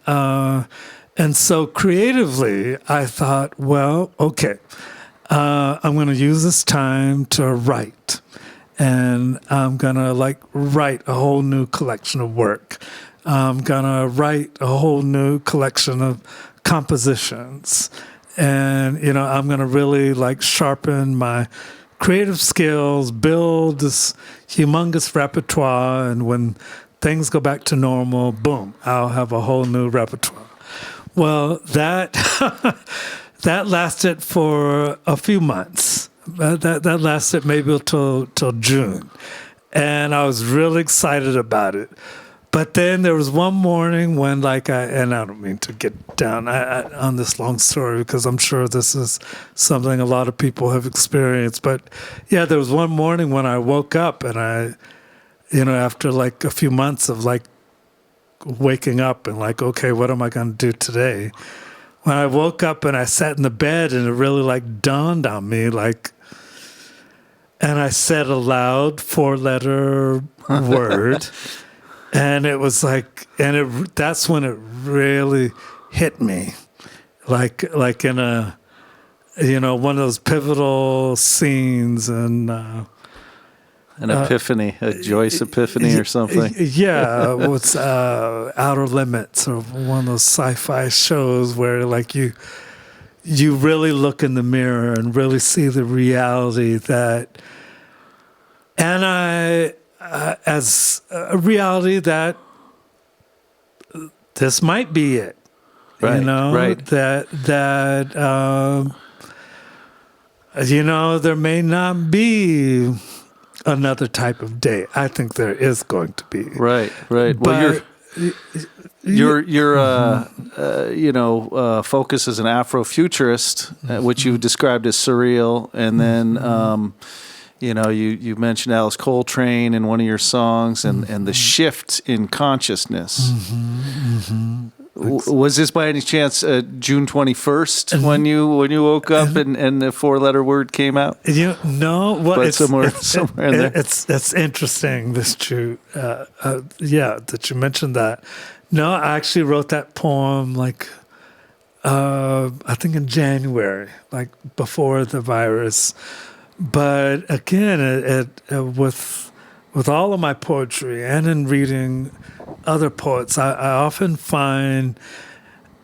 so creatively, I thought, well, okay, I'm going to use this time to write, and I'm going to write a whole new collection of work. I'm going to write a whole new collection of compositions, and, I'm going to really sharpen my creative skills, build this humongous repertoire. And when things go back to normal, boom, I'll have a whole new repertoire. Well, that lasted for a few months. That lasted maybe till June. And I was really excited about it. But then there was one morning when and I don't mean to get down on this long story, because I'm sure this is something a lot of people have experienced. But yeah, there was one morning when I woke up and I, after a few months of waking up and okay, what am I going to do today? When I woke up and I sat in the bed, and it really dawned on me, and I said aloud 4-letter word, and it was that's when it really hit me, like in a, one of those pivotal scenes, and an epiphany, a Joyce epiphany or something. Yeah, what's Outer Limits, or one of those sci-fi shows where you really look in the mirror and really see the reality that, and as a reality that this might be it. Right, right. That there may not be another type of day. I think there is going to be. Right. Well, your focus as an Afrofuturist, which you described as surreal, and then you mentioned Alice Coltrane in one of your songs, and the shift in consciousness. Was this by any chance June 21st when you woke up and the 4-letter word came out? No. Well, but somewhere in there. It's interesting, that you mentioned that, No, I actually wrote that poem like I think in January, like before the virus. But again, with all of my poetry and in reading other poets, I often find,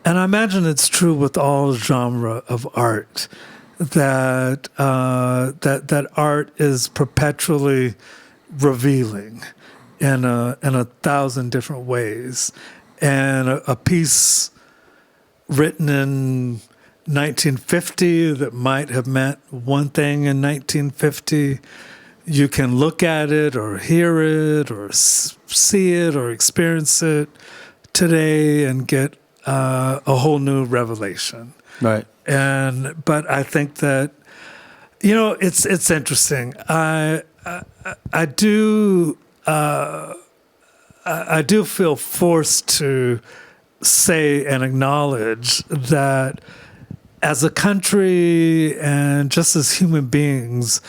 and I imagine it's true with all genre of art, that that art is perpetually revealing in a thousand different ways, and a piece written in 1950 that might have meant one thing in 1950. You can look at it or hear it or see it or experience it today and get a whole new revelation. Right. But I think that, you know, it's interesting. I do feel forced to say and acknowledge that as a country and just as human beings,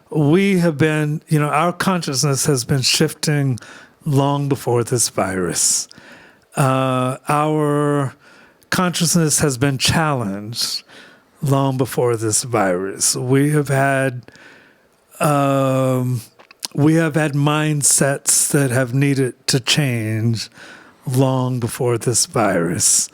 we have been, you know, our consciousness has been shifting long before this virus. Our consciousness has been challenged long before this virus. We have had mindsets that have needed to change long before this virus.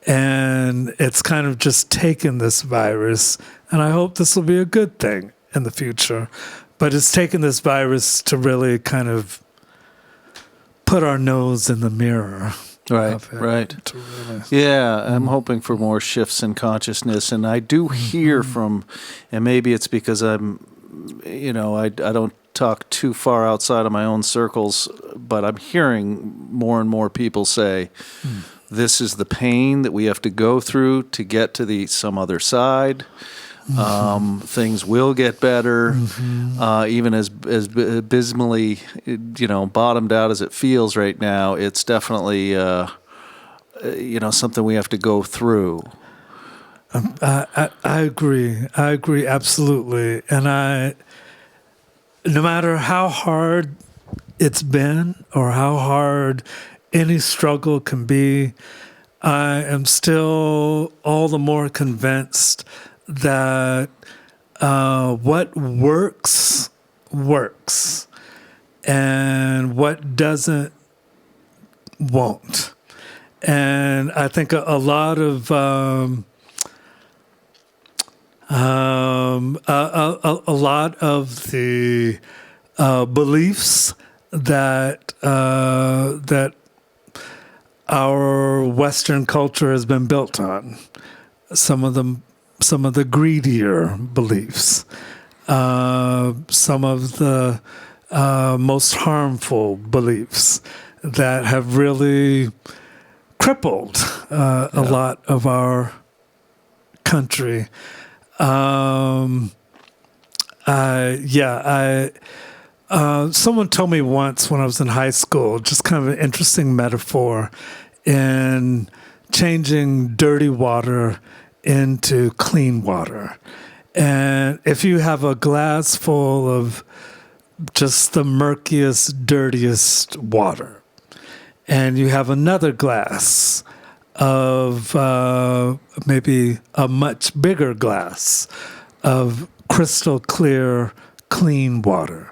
And it's kind of just taken this virus, and I hope this will be a good thing in the future, but it's taken this virus to really kind of put our nose in the mirror. Right, right. Really, yeah, I'm hoping for more shifts in consciousness, and I do hear from, and maybe it's because I'm, you know, I don't talk too far outside of my own circles, but I'm hearing more and more people say, this is the pain that we have to go through to get to some other side. Things will get better, even as abysmally, you know, bottomed out as it feels right now. It's definitely, you know, something we have to go through. I agree. I agree absolutely. And no matter how hard it's been or how hard any struggle can be, I am still all the more convinced that what works, and what doesn't, won't. And I think a lot of a lot of the beliefs that that our Western culture has been built on, some of the greedier beliefs, some of the most harmful beliefs that have really crippled a lot of our country. Someone told me once when I was in high school, just kind of an interesting metaphor in changing dirty water into clean water. And if you have a glass full of just the murkiest, dirtiest water, and you have another glass of maybe a much bigger glass of crystal clear, clean water.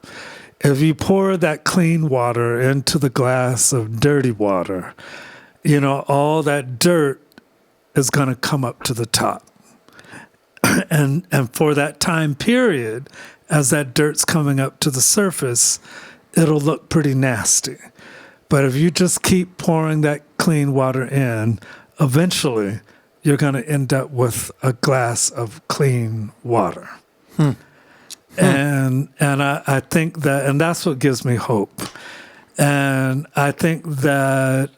If you pour that clean water into the glass of dirty water, you know, all that dirt is going to come up to the top. And for that time period, as that dirt's coming up to the surface, it'll look pretty nasty. But if you just keep pouring that clean water in, eventually you're going to end up with a glass of clean water. And I think that, and that's what gives me hope. And I think that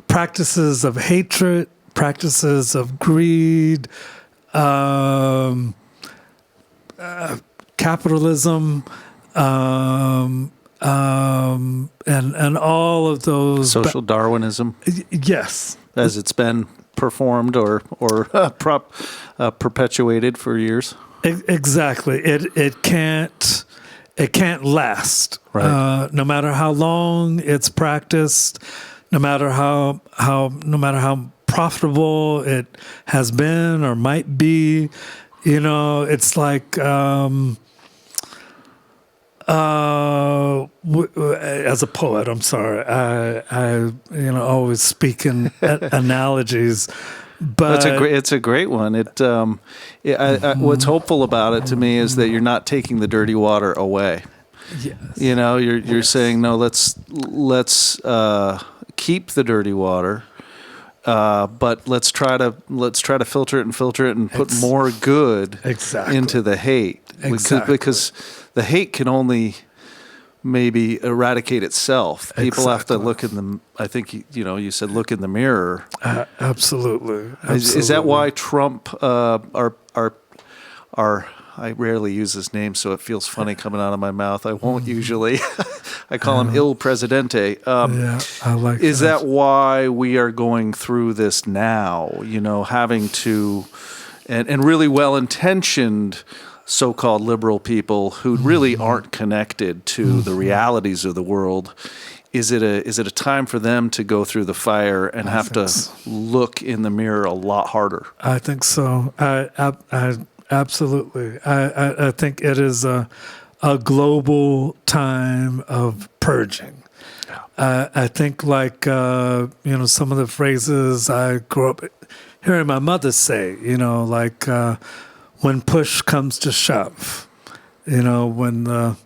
practices of hatred, practices of greed, capitalism, and all of those Social Darwinism, yes, as it's been performed or perpetuated for years. Exactly. It can't it can't last. Right. No matter how long it's practiced, no matter how profitable it has been or might be, it's like as a poet, I'm sorry, I always speak in analogies. But It's a great one. What's hopeful about it to me is that you're not taking the dirty water away. yes. You're saying no. Let's keep the dirty water, but let's try to filter it and put more good Exactly. into the hate. Exactly. Because the hate can only maybe eradicate itself. People have to look in the. I think you said look in the mirror. Absolutely. Is that why Trump, our I rarely use his name, so it feels funny coming out of my mouth. I won't usually. I call him Il Presidente. Yeah, I like Is that why we are going through this now? Having to, and really well-intentioned so-called liberal people who really aren't connected to the realities of the world. Is it a time for them to go through the fire and have to look in the mirror a lot harder? I think so. I absolutely. I think it is a global time of purging. I think some of the phrases I grew up hearing my mother say, when push comes to shove, when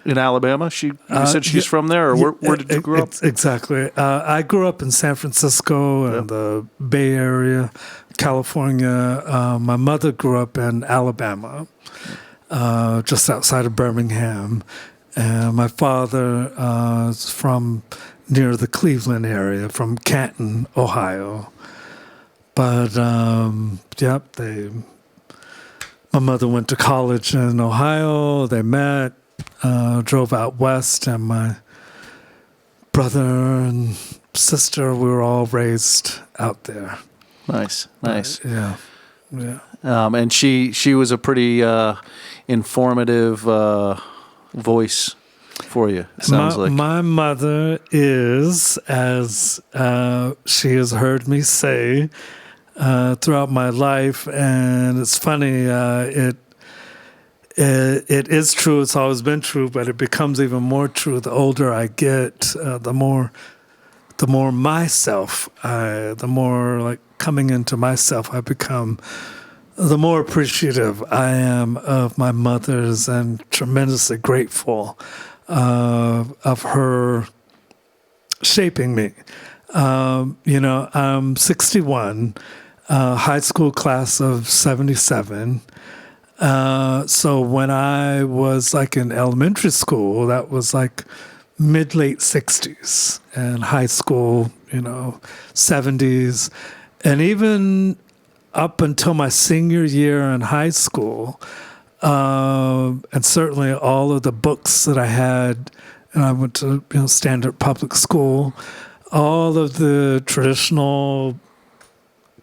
In Alabama, you said she's from there, or where did you grow up? Exactly. I grew up in San Francisco and the Bay Area, California. My mother grew up in Alabama, just outside of Birmingham. And my father is from near the Cleveland area, from Canton, Ohio. But, my mother went to college in Ohio. They met. Drove out west, and my brother and sister, we were all raised out there. Nice. Yeah. And she was a pretty informative voice for you. It sounds like my mother is, as she has heard me say throughout my life, and it's funny. It is true. It's always been true, but it becomes even more true the older I get. The more myself, the more like coming into myself I become. The more appreciative I am of my mother's, and tremendously grateful of her shaping me. I'm 61, high school class of 77. So when I was in elementary school, that was mid-late 60s, and high school, 70s. And even up until my senior year in high school, and certainly all of the books that I had, and I went to standard public school, all of the traditional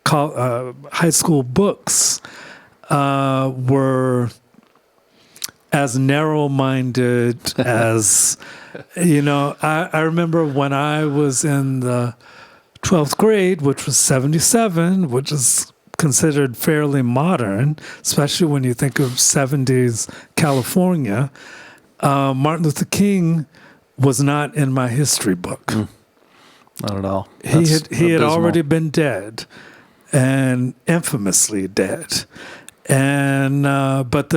high school books were as narrow-minded as, I remember when I was in the 12th grade, which was 77, which is considered fairly modern, especially when you think of 70s California, Martin Luther King was not in my history book. Not at all. He had already been dead, and infamously dead. And but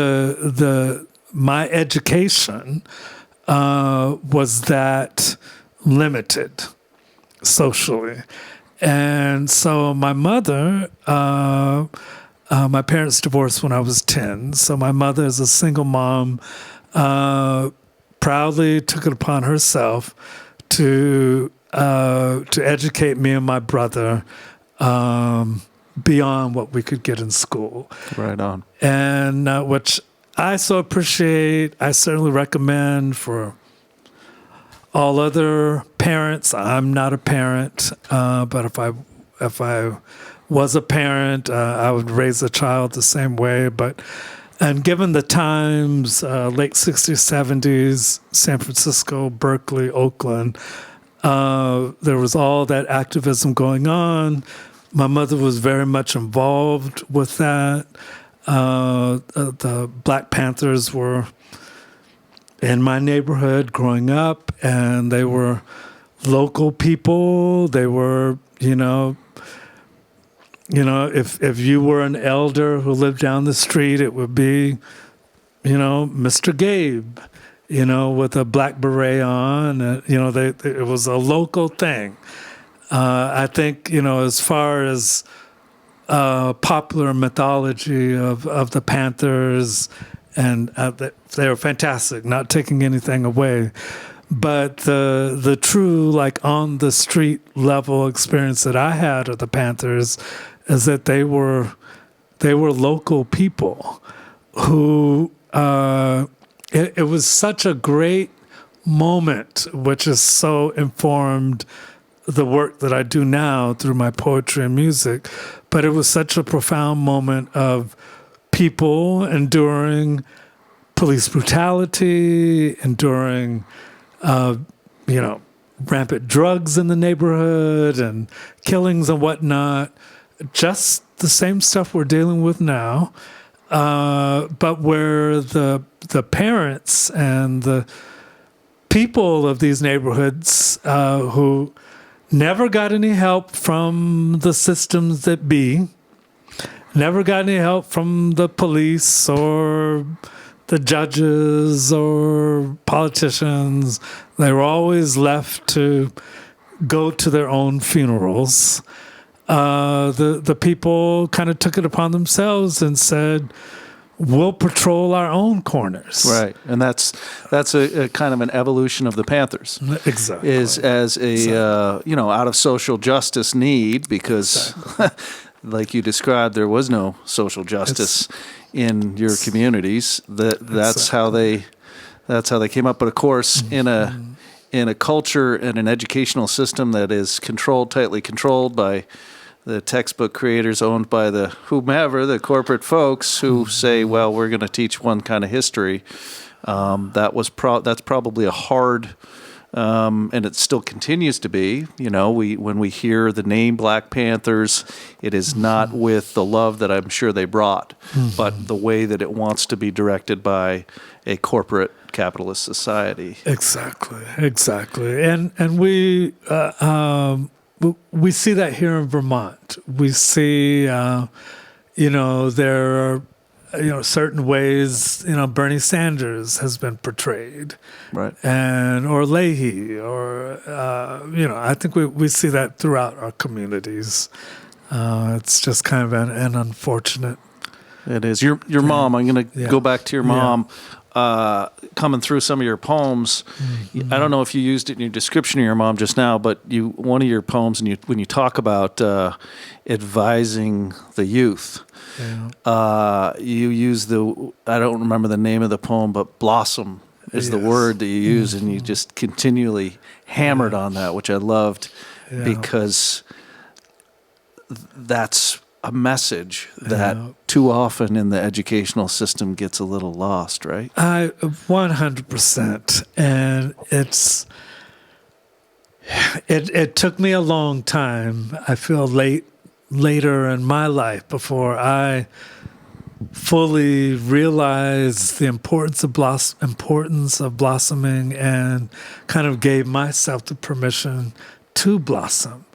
my education was that limited socially, and so my mother, my parents divorced when I was 10. So my mother, as a single mom, proudly took it upon herself to educate me and my brother beyond what we could get in school. Right on. And which I so appreciate. I certainly recommend for all other parents. I'm not a parent, but if I was a parent, I would raise a child the same way. But And given the times, late 60s, 70s, San Francisco, Berkeley, Oakland, there was all that activism going on. My mother was very much involved with that. The Black Panthers were in my neighborhood growing up, and they were local people. They were, if you were an elder who lived down the street, it would be, Mr. Gabe, with a black beret on. It was a local thing. I think, as far as popular mythology of the Panthers, and they were fantastic, not taking anything away. But the true, like, on the street level experience that I had of the Panthers is that they were local people who it was such a great moment, which has so informed the work that I do now through my poetry and music. But it was such a profound moment of people enduring police brutality, enduring rampant drugs in the neighborhood and killings and whatnot. Just the same stuff we're dealing with now, but where the parents and the people of these neighborhoods who never got any help from the systems that be, never got any help from the police or the judges or politicians. They were always left to go to their own funerals. The people kind of took it upon themselves and said, we'll patrol our own corners. Right, and that's a kind of an evolution of the Panthers. Exactly. Is as a out of social justice need, because like you described, there was no social justice in your communities. That's how they came up. But of course, in a culture and an educational system that is tightly controlled by the textbook creators, owned by the corporate folks who say, well, we're going to teach one kind of history. That's probably a hard, and it still continues to be. When we hear the name Black Panthers, it is not with the love that I'm sure they brought, but the way that it wants to be directed by a corporate capitalist society. Exactly. And we see that here in Vermont. We see, there are, certain ways, Bernie Sanders has been portrayed. Right. Or Leahy, or, I think we see that throughout our communities. It's just kind of an unfortunate. It is. Your mom, I'm going to go back to your mom. Coming through some of your poems, I don't know if you used it in your description of your mom just now, but one of your poems, and when you talk about advising the youth, you use I don't remember the name of the poem, but blossom is the word that you use, and you just continually hammered on that, which I loved, because that's a message that too often in the educational system gets a little lost, right? 100%. And it took me a long time, I feel later in my life, before I fully realized the importance of blossoming and kind of gave myself the permission to blossom.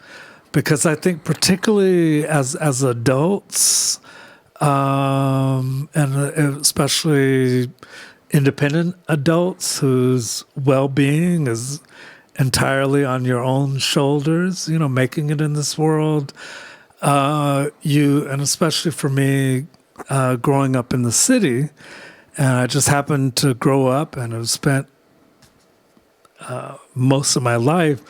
Because I think particularly as adults, and especially independent adults whose well-being is entirely on your own shoulders, making it in this world, and especially for me, growing up in the city, and I just happened to grow up and have spent most of my life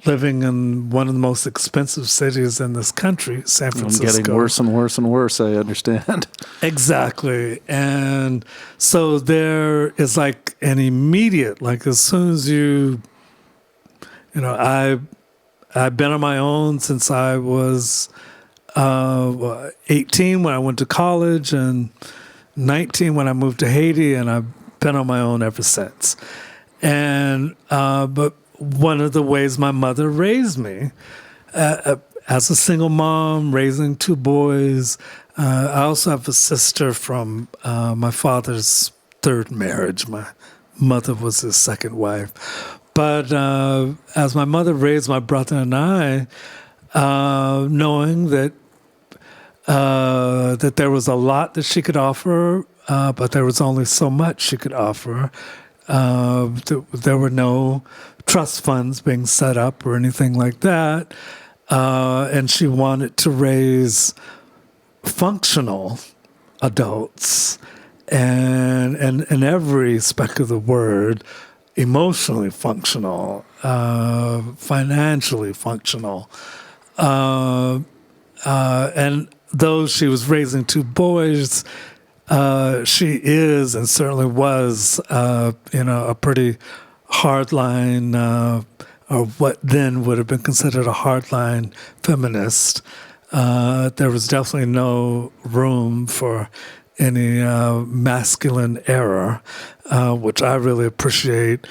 living in one of the most expensive cities in this country, San Francisco. And getting worse and worse and worse, I understand. Exactly. And so there is like an immediate, like as soon as I've been on my own since I was 18 when I went to college, and 19 when I moved to Haiti, and I've been on my own ever since. And but one of the ways my mother raised me, as a single mom, raising two boys. I also have a sister from my father's third marriage. My mother was his second wife. But as my mother raised my brother and I, knowing that there was a lot that she could offer, but there was only so much she could offer. There were no trust funds being set up or anything like that. And she wanted to raise functional adults, and in every speck of the word, emotionally functional, financially functional. And though she was raising two boys, she is and certainly was, a pretty hardline, or what then would have been considered a hardline feminist. There was definitely no room for any masculine error, which I really appreciate.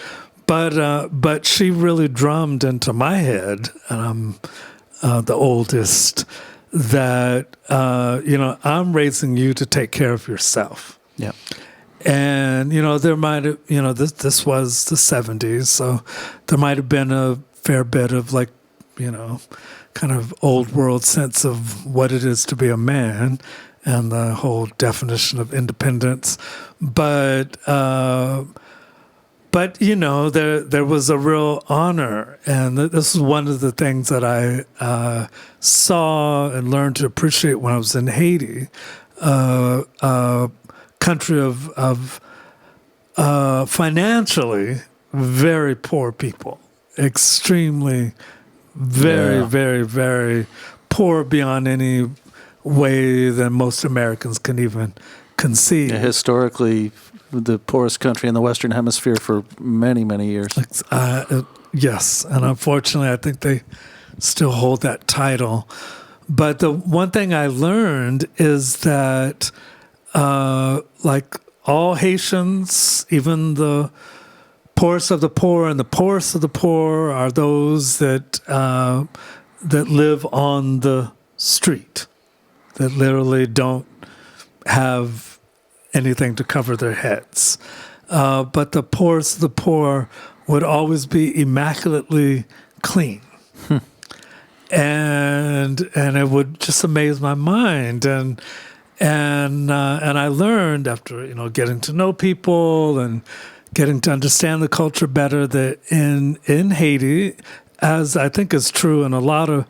But she really drummed into my head, and I'm the oldest, that I'm raising you to take care of yourself. Yeah. And there might have, this was the 70s, so there might have been a fair bit of kind of old world sense of what it is to be a man and the whole definition of independence. But there was a real honor, and this is one of the things that I saw and learned to appreciate when I was in Haiti, country of financially very poor people, extremely, very, very, very poor beyond any way that most Americans can even conceive. Yeah, historically, the poorest country in the Western Hemisphere for many, many years. Yes, and unfortunately, I think they still hold that title. But the one thing I learned is that, like all Haitians, even the poorest of the poor and the poorest of the poor are those that live on the street, that literally don't have anything to cover their heads. But the poorest of the poor would always be immaculately clean. And it would just amaze my mind. And I learned after, getting to know people and getting to understand the culture better, that in Haiti, as I think is true in a lot of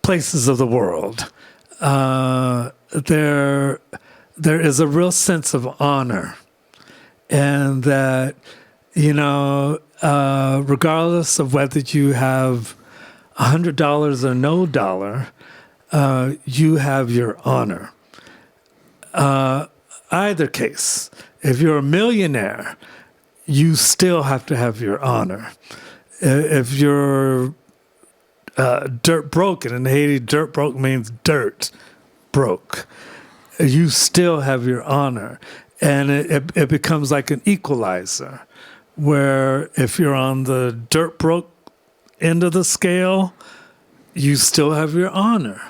places of the world, there is a real sense of honor, and that regardless of whether you have $100 or no dollar, you have your honor. Either case, if you're a millionaire, you still have to have your honor. If you're dirt broke, and in Haiti, dirt broke means dirt broke, you still have your honor. And it becomes like an equalizer, where if you're on the dirt broke end of the scale, you still have your honor,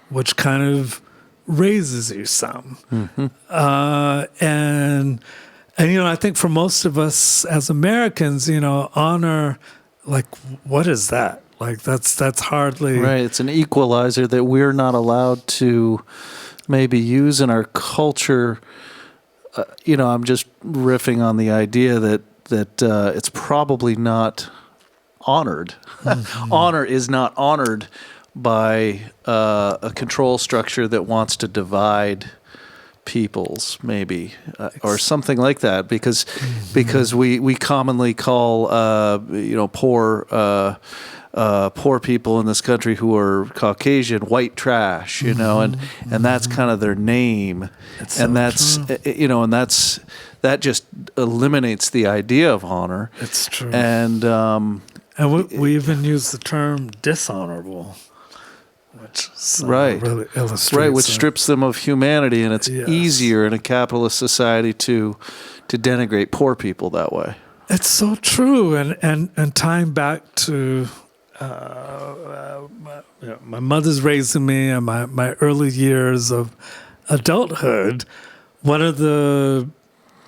which kind of raises you some. Mm-hmm. And I think for most of us as Americans, honor, like, what is that? Like, that's hardly right. It's an equalizer that we're not allowed to maybe use in our culture. I'm just riffing on the idea that it's probably not honored. Mm-hmm. Honor is not honored by a control structure that wants to divide peoples, maybe, or something like that, because we commonly call poor people in this country who are Caucasian white trash, and that's kind of their name, that just eliminates the idea of honor. It's true. And we even use the term dishonorable, which Right. really illustrates. Right, which strips them of humanity, and it's Yes. easier in a capitalist society to denigrate poor people that way. It's so true, and tying back to my mother's raising me and my early years of adulthood. One of the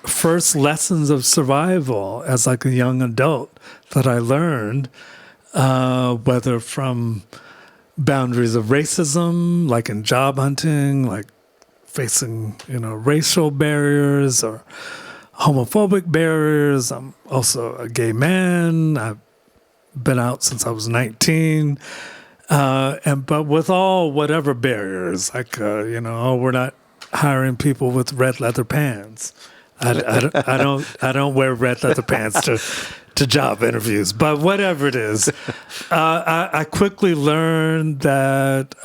first lessons of survival as like a young adult that I learned, whether from boundaries of racism, like in job hunting, like facing racial barriers or homophobic barriers. I'm also a gay man. I've been out since I was 19. But with all whatever barriers, like, we're not hiring people with red leather pants. I don't wear red leather pants to job interviews, but whatever it is, I quickly learned that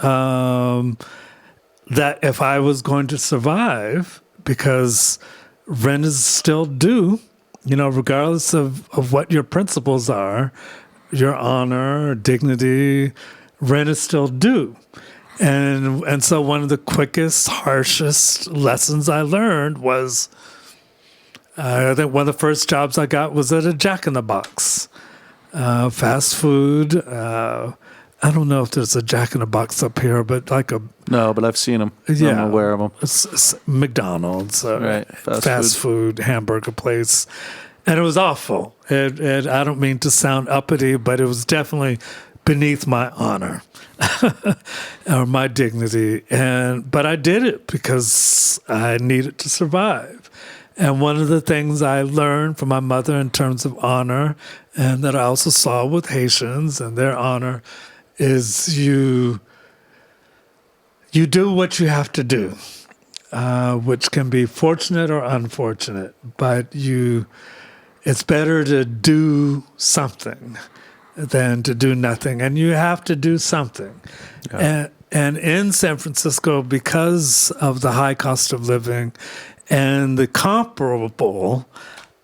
that if I was going to survive, because rent is still due, regardless of what your principles are, your honor, dignity, rent is still due. And so one of the quickest, harshest lessons I learned was, I think one of the first jobs I got was at a Jack in the Box, fast food. I don't know if there's a Jack in the Box up here, but like No, but I've seen them. Yeah. I'm aware of them. It's McDonald's, Right, fast food hamburger place. And it was awful. I don't mean to sound uppity, but it was definitely beneath my honor or my dignity. But I did it because I needed to survive. And one of the things I learned from my mother in terms of honor, and that I also saw with Haitians and their honor, is you do what you have to do, which can be fortunate or unfortunate, but it's better to do something than to do nothing, and you have to do something. Yeah. And in San Francisco, because of the high cost of living and the comparable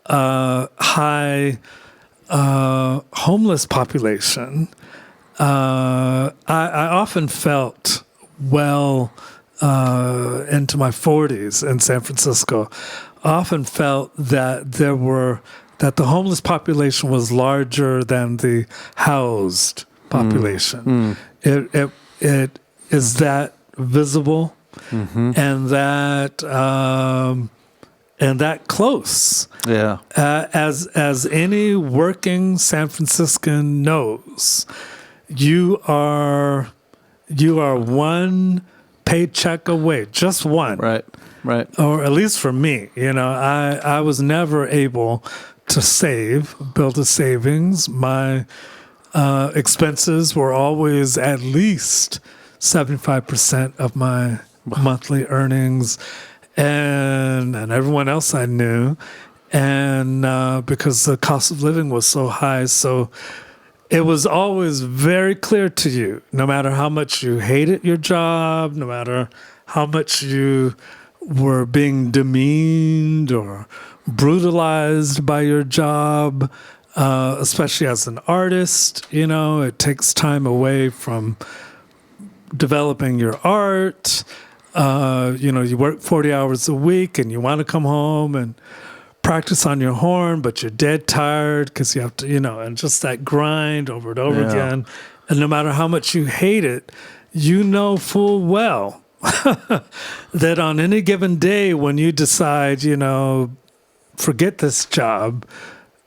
high homeless population, I often felt into my 40s in San Francisco, often felt that that the homeless population was larger than the housed population. It is that visible, and that close. Yeah. As any working San Franciscan knows, you are one paycheck away, just one. Right. Or at least for me, I was never able to build a savings. My expenses were always at least 75% of my monthly earnings, and everyone else I knew, and because the cost of living was so high, so it was always very clear to you, no matter how much you hated your job, no matter how much you were being demeaned or brutalized by your job, especially as an artist, it takes time away from developing your art. You work 40 hours a week and you want to come home and practice on your horn, but you're dead tired because you have to, and just that grind over and over again. And no matter how much you hate it, full well that on any given day when you decide, forget this job,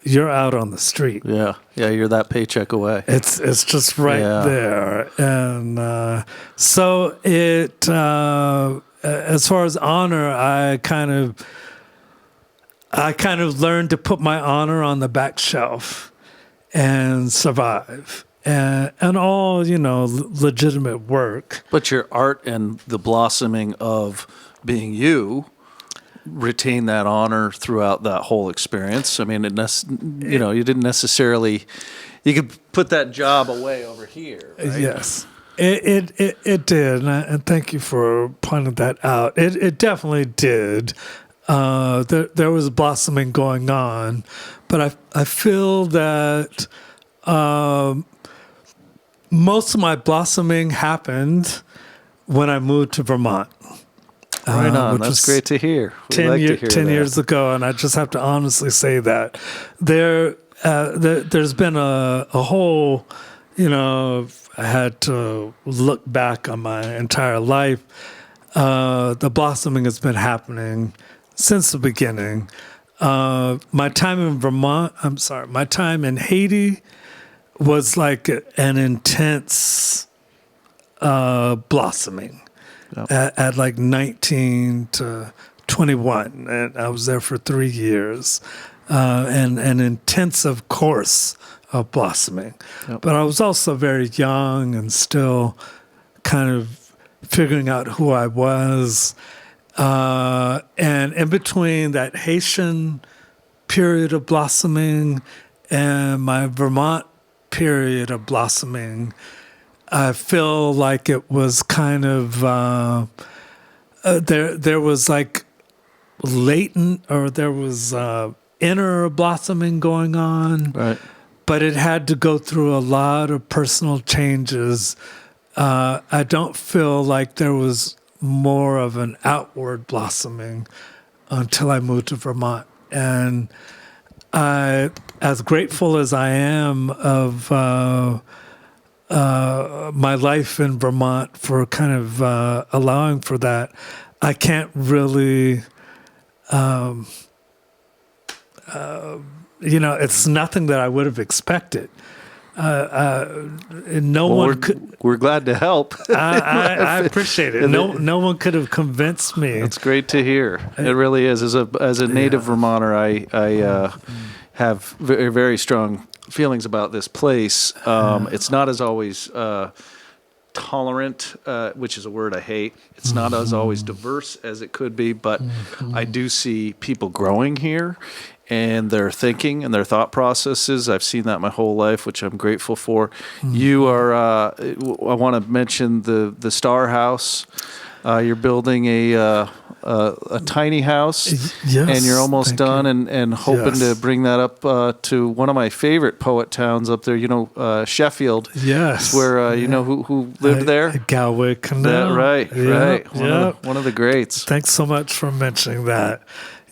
you're out on the street. Yeah, you're that paycheck away. It's just right there. And so it, as far as honor, I kind of learned to put my honor on the back shelf and survive. And all, legitimate work. But your art and the blossoming of being you retain that honor throughout that whole experience. I mean, you didn't necessarily, you could put that job away over here, right? Yes, it did. And thank you for pointing that out. It definitely did. There was blossoming going on, but I feel that most of my blossoming happened when I moved to Vermont. Right on. which That's was great to hear. We 10, like to year, hear 10 that. years ago, and I just have to honestly say that there's been a whole, I had to look back on my entire life. The blossoming has been happening since the beginning. My time in Haiti was like an intense blossoming. At like 19 to 21, and I was there for 3 years, and an intensive course of blossoming. Yep. But I was also very young and still kind of figuring out who I was. And in between that Haitian period of blossoming and my Vermont period of blossoming, I feel like it was kind of there was like latent, or there was inner blossoming going on, Right. but it had to go through a lot of personal changes. I don't feel like there was more of an outward blossoming until I moved to Vermont. And as grateful as I am of my life in Vermont for kind of allowing for that, I can't really, it's nothing that I would have expected. No one could. We're glad to help. I appreciate it. No one could have convinced me. It's great to hear. It really is. As a native Vermonter, I have very, very strong feelings about this place. It's not as always tolerant, which is a word I hate. It's not as always diverse as it could be, but I do see people growing here and their thinking and their thought processes. I've seen that my whole life, which I'm grateful for. You are, I want to mention the Star House. You're building a tiny house, Yes, and you're almost thank done, you. and hoping to bring that up to one of my favorite poet towns up there. Yes. Sheffield. It's where who lived there. Galway Canal. Right. Yep. One of the greats. Thanks so much for mentioning that.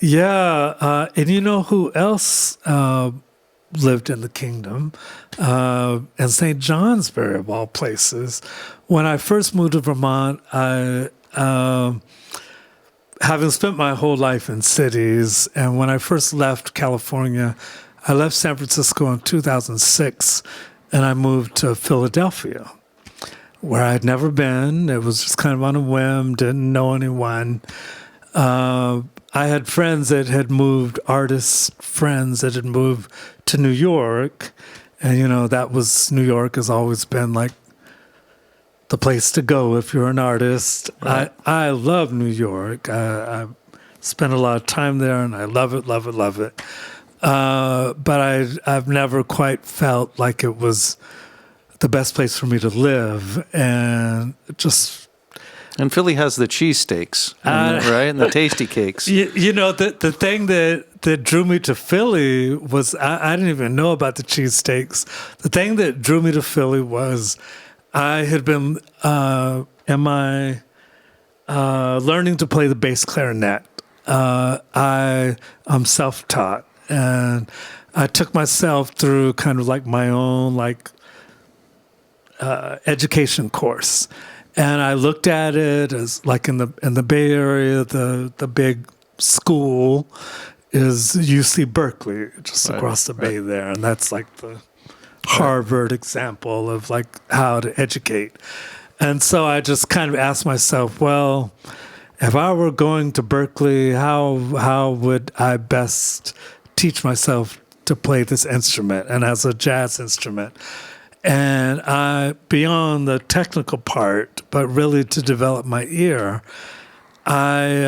Yeah, and you know who else lived in the kingdom? And St. Johnsbury, of all places. When I first moved to Vermont, having spent my whole life in cities, and when I first left California, I left San Francisco in 2006, and I moved to Philadelphia, where I'd never been. It was just kind of on a whim, didn't know anyone. I had friends that had moved, artist friends that had moved to New York, and New York has always been like the place to go if you're an artist. Right. I love New York. I spent a lot of time there, and I love it. But I've never quite felt like it was the best place for me to live, and And Philly has the cheesesteaks, right? And the tasty cakes. The thing that drew me to Philly was I didn't even know about the cheesesteaks. The thing that drew me to Philly was I had been learning to play the bass clarinet. I'm self-taught, and I took myself through kind of like my own education course. And I looked at it as like in the Bay Area, the big school is UC Berkeley, just across the bay there, and that's like the Harvard example of like how to educate. And so I just kind of asked myself, well, if I were going to Berkeley, how would I best teach myself to play this instrument, and as a jazz instrument? And beyond the technical part, but really to develop my ear, there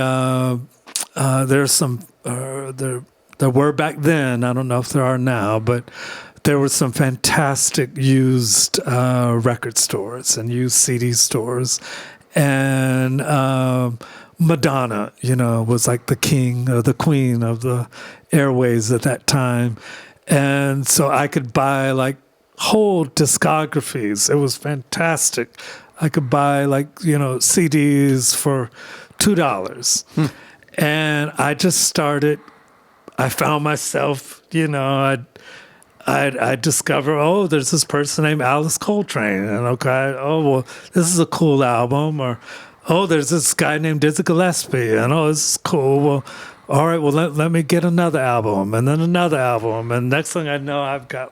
were back then, I don't know if there are now, but there were some fantastic used record stores and used CD stores. And Madonna, was like the king or the queen of the airways at that time. And so I could buy like whole discographies. It was fantastic. I could buy CDs for $2. And I just started, I found myself, I discover, there's this person named Alice Coltrane, and this is a cool album, or there's this guy named Dizzy Gillespie, and this is cool. Well, all right, well let me get another album, and then another album, and next thing I know, I've got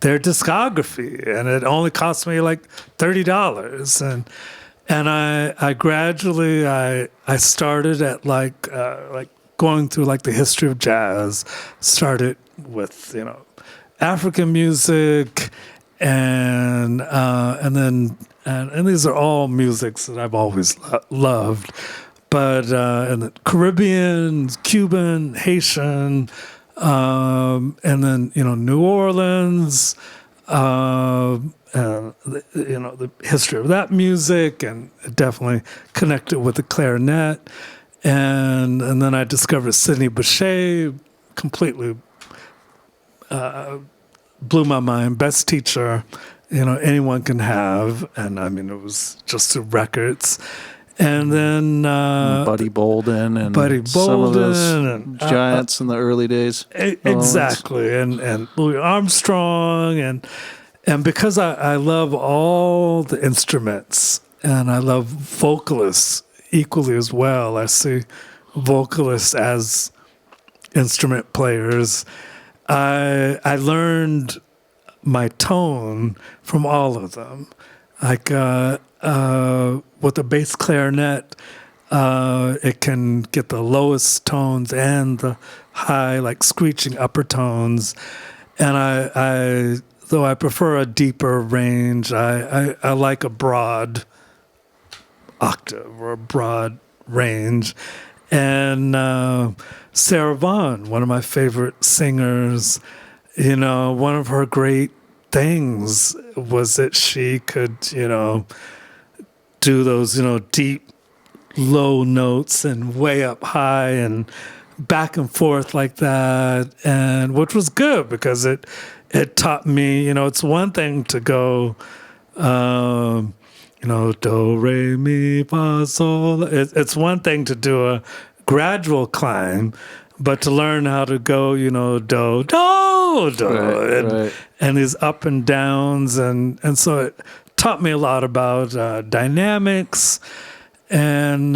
their discography, and it only cost me $30, and I gradually I started at going through the history of jazz, started with African music, and then these are all musics that I've always loved, but and the Caribbean, Cuban, Haitian, and then New Orleans, the history of that music, and definitely connected with the clarinet, and then I discovered Sidney Bechet, completely blew my mind. Best teacher, anyone can have. And I mean, it was just the records. And then Buddy Bolden and some of those and, giants in the early days. Exactly. And Louis Armstrong. And because I love all the instruments, and I love vocalists equally as well. I see vocalists as instrument players. I learned my tone from all of them. With the bass clarinet, it can get the lowest tones and the high, screeching upper tones. And though I prefer a deeper range, I like a broad octave or a broad range. And Sarah Vaughan, one of my favorite singers, one of her great things was that she could, do those, deep, low notes and way up high and back and forth like that, and which was good because it taught me, it's one thing to go, do, re, mi, fa, sol. It's one thing to do a gradual climb, but to learn how to go, do, Right. And these up and downs, and so it taught me a lot about dynamics, and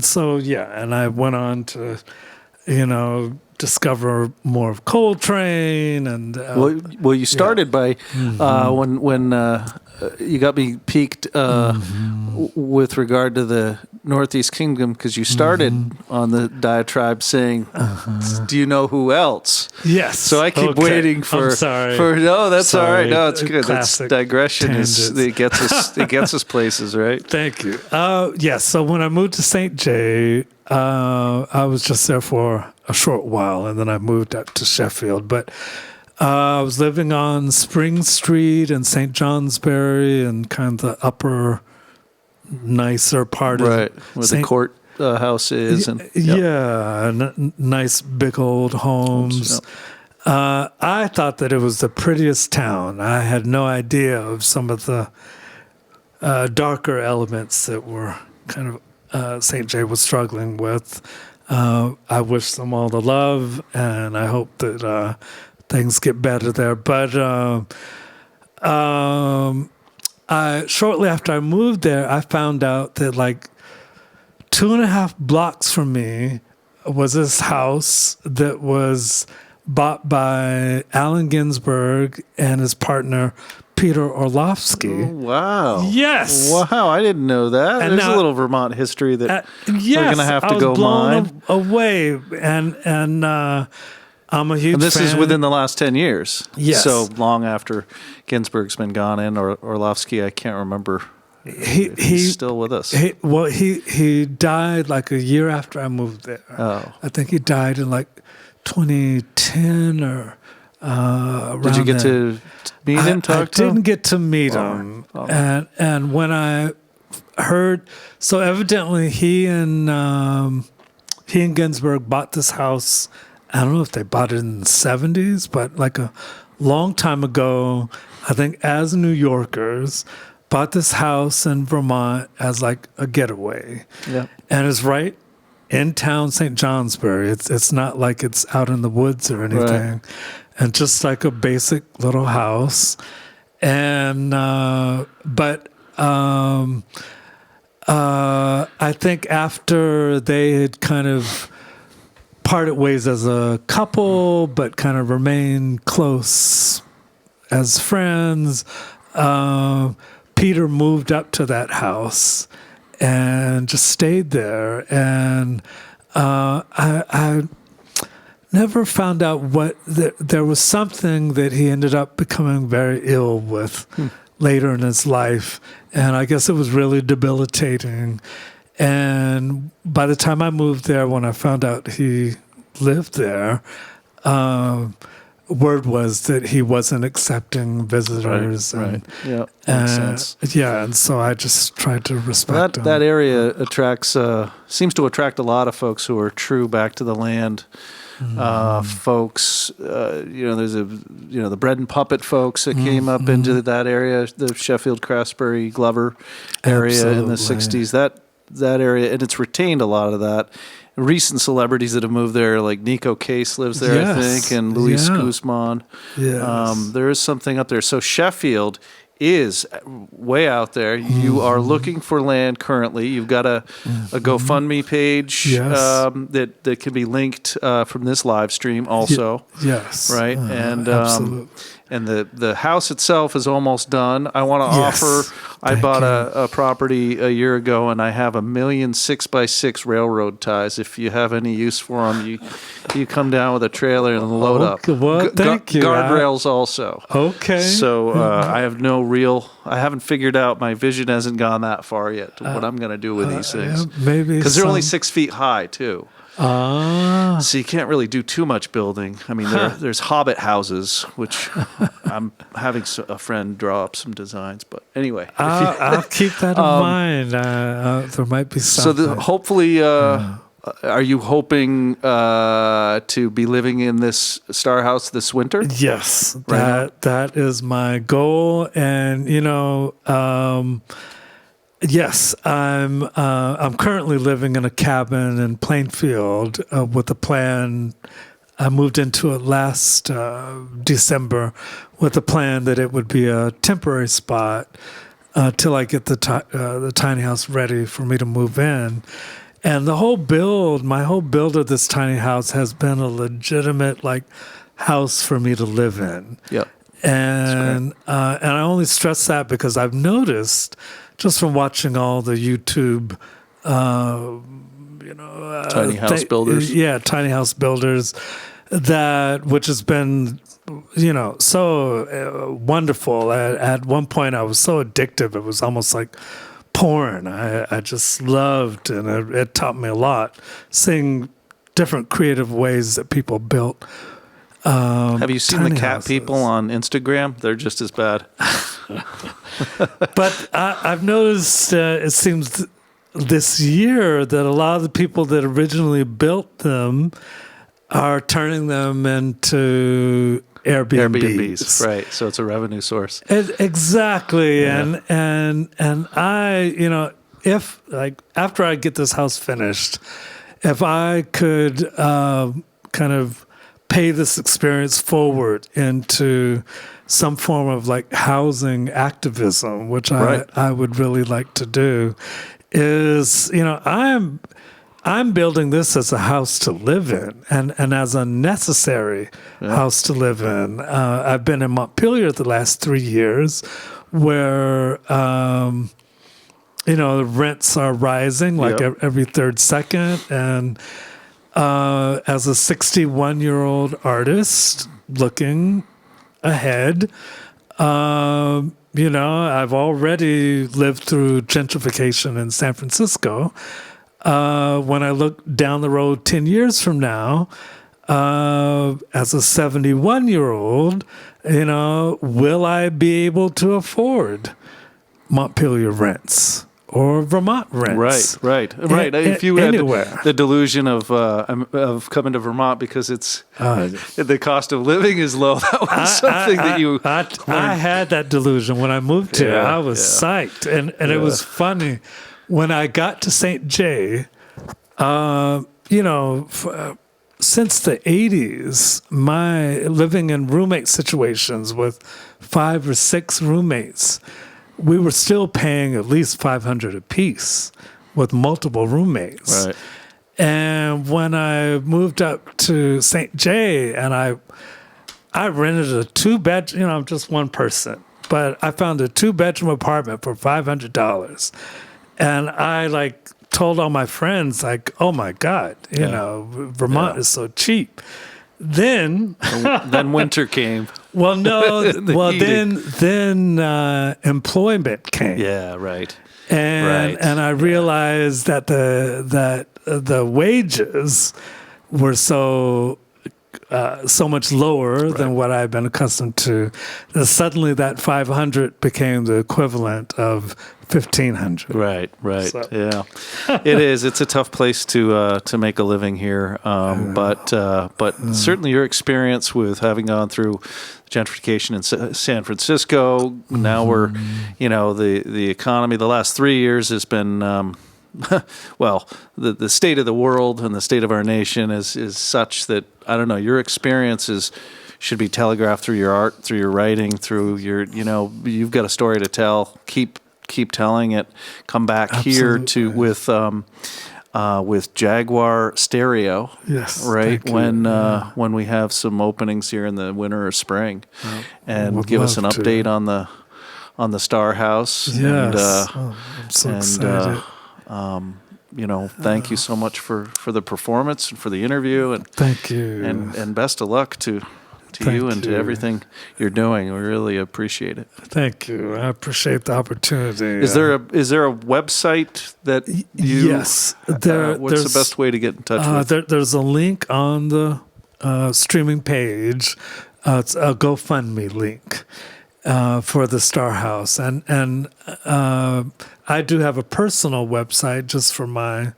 so and I went on to, discover more of Coltrane, and well, you started by when you got me piqued with regard to the Northeast Kingdom, because you started on the diatribe saying, "Do you know who else?" Yes. So I keep waiting for. I'm sorry. No, that's all right. Sorry. No, it's good. That's Classic digression tangents. it gets us places, right? Thank you. Yes. So when I moved to St. J, I was just there for a short while, and then I moved up to Sheffield. But I was living on Spring Street in St. Johnsbury, and kind of the upper, nicer part Right, of where the court house is, and nice big old homes. I thought that it was the prettiest town. I had no idea of some of the darker elements that were kind of St. J was struggling with. I wish them all the love, and I hope that things get better there. But shortly after I moved there, I found out that 2.5 blocks from me was this house that was bought by Allen Ginsberg and his partner Peter Orlovsky. Oh, wow. Yes. Wow, I didn't know that. And There's now, a little Vermont history that yes, we're going to have I to was go blown mine. away, and I'm a huge And this fan. is within the last 10 years. Yes. So long after Ginsberg's been gone, and Orlovsky, I can't remember if he's still with us. He died a year after I moved there. Oh. I think he died in 2010 or around Did you get there. to meet him, I talk to him? didn't get to meet him. Oh. And when I heard, so evidently he and Ginsberg bought this house. I don't know if they bought it in the 70s, but a long time ago, I think as New Yorkers, bought this house in Vermont as like a getaway. Yeah. And it's right in town, St. Johnsbury. It's not like it's out in the woods or anything. Right. And just like a basic little house. And I think after they had kind of parted ways as a couple, but kind of remained close as friends, Peter moved up to that house and just stayed there. And I never found out what there was something that he ended up becoming very ill with later in his life, and I guess it was really debilitating. And by the time I moved there, when I found out he lived there, word was that he wasn't accepting visitors. Right. Yeah. Makes sense. Yeah, and so I just tried to respect him. That area attracts seems to attract a lot of folks who are true back to the land. Folks, there's the bread and puppet folks that came up into that area, the Sheffield, Craftsbury, Glover area in the 60s. That area, and it's retained a lot of that. Recent celebrities that have moved there, like Nico Case lives there, I think, and Luis Guzman. Yes. There is something up there. So Sheffield is way out there. You are looking for land currently. You've got a GoFundMe page that can be linked from this live stream also. Yes. Right? Absolutely. And the house itself is almost done. I want to offer, I bought a property a year ago, and I have 1,000,000 6x6 railroad ties. If you have any use for them, you come down with a trailer and load up. Well, thank you. Guardrails also. Okay. So I have I haven't figured out, my vision hasn't gone that far yet to what I'm going to do with these things. Maybe because they're only 6 feet high too. Ah. So you can't really do too much building. I mean, there's hobbit houses, which I'm having a friend draw up some designs. But anyway, I'll keep that in mind. There might be something. So hopefully, are you hoping to be living in this star house this winter? Yes, that is my goal, and yes, I'm currently living in a cabin in Plainfield with a plan. I moved into it last December with a plan that it would be a temporary spot till I get the tiny house ready for me to move in. And my whole build of this tiny house has been a legitimate house for me to live in. Yep. And I only stress that because I've noticed, just from watching all the YouTube, tiny house builders. Yeah, tiny house builders, which has been, so wonderful. At one point, I was so addictive; it was almost like porn. I just loved, and it taught me a lot, seeing different creative ways that people built. Have you seen the cat houses. people on Instagram? They're just as bad. But I've noticed, it seems this year, that a lot of the people that originally built them are turning them into Airbnbs. Right. So it's a revenue source. Exactly. Yeah. And I, if after I get this house finished, if I could kind of pay this experience forward into some form of housing activism, which I would really like to do, is, I'm building this as a house to live in and as a necessary house to live in. I've been in Montpelier the last 3 years where, the rents are rising every third second. And as a 61-year-old artist looking ahead, I've already lived through gentrification in San Francisco. When I look down the road 10 years from now, as a 71-year-old, will I be able to afford Montpelier rents? or Vermont rents. Right. If you had the delusion of coming to Vermont because it's the cost of living is low, that was something that you. I had that delusion when I moved here. I was psyched, and it was funny when I got to St. J. Since the 80s, my living in roommate situations with 5 or 6 roommates, we were still paying at least $500 apiece with multiple roommates. Right. And when I moved up to St. J, and I rented a 2-bedroom, I'm just one person, but I found a 2-bedroom apartment for $500. And I told all my friends, oh my God, Vermont is so cheap. Then winter came. Well, no. then employment came. Yeah, right. And I realized that the wages were so much lower than what I've been accustomed to. Suddenly, that 500 became the equivalent of 1,500. Right. So. Yeah, it is. It's a tough place to make a living here. But certainly your experience with having gone through gentrification in San Francisco. Now we're, the economy. The last 3 years has been. Well, the state of the world and the state of our nation is such that, I don't know, your experiences should be telegraphed through your art, through your writing, through your, you've got a story to tell. Keep telling it. Come back Absolutely. here with Jaguar Stereo. Yes. Right. When we have some openings here in the winter or spring, and give us an update on the Star House. Yes. I'm so excited. Thank you so much for the performance and for the interview, and thank you, and best of luck to you and to everything you're doing. We really appreciate it. Thank you. I appreciate the opportunity. Is there a website that you? Yes. What's the best way to get in touch with? There's a link on the streaming page. It's a GoFundMe link for the Star House, and I do have a personal website just for my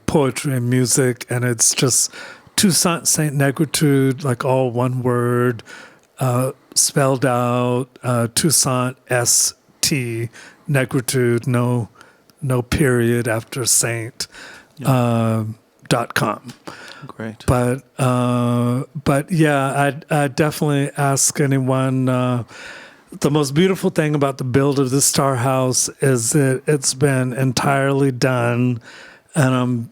poetry and music, and it's just Toussaint St Negritude, like all one word, spelled out. Toussaint St Negritude, no period after Saint. .com. Great. But yeah, I definitely ask anyone. The most beautiful thing about the build of the Star House is that it's been entirely done, and I'm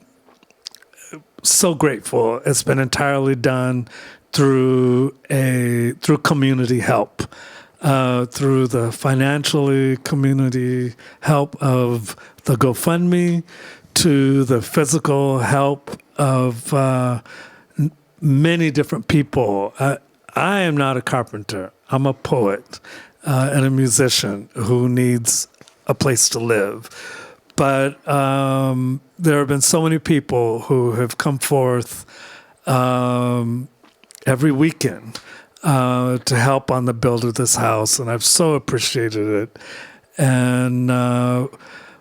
so grateful. It's been entirely done through community help, through the financially community help of the GoFundMe, to the physical help of many different people. I am not a carpenter. I'm a poet and a musician who needs a place to live. But there have been so many people who have come forth every weekend to help on the build of this house, and I've so appreciated it. And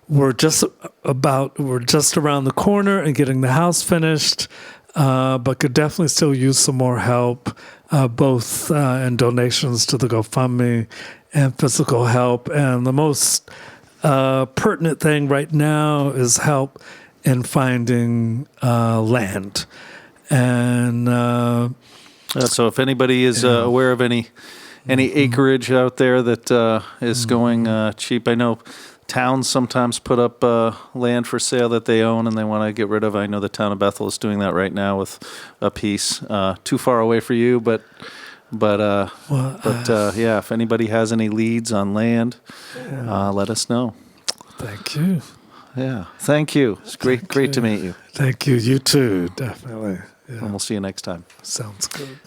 we're just around the corner and getting the house finished, but could definitely still use some more help, both in donations to the GoFundMe and physical help. And the most pertinent thing right now is help in finding land. And so if anybody is aware of any acreage out there that is going cheap, I know towns sometimes put up land for sale that they own and they want to get rid of. I know the town of Bethel is doing that right now with a piece too far away for you, but yeah, if anybody has any leads on land, let us know. Thank you. Yeah, thank you. It's great to meet you. Thank you. You too, definitely. Yeah. And we'll see you next time. Sounds good.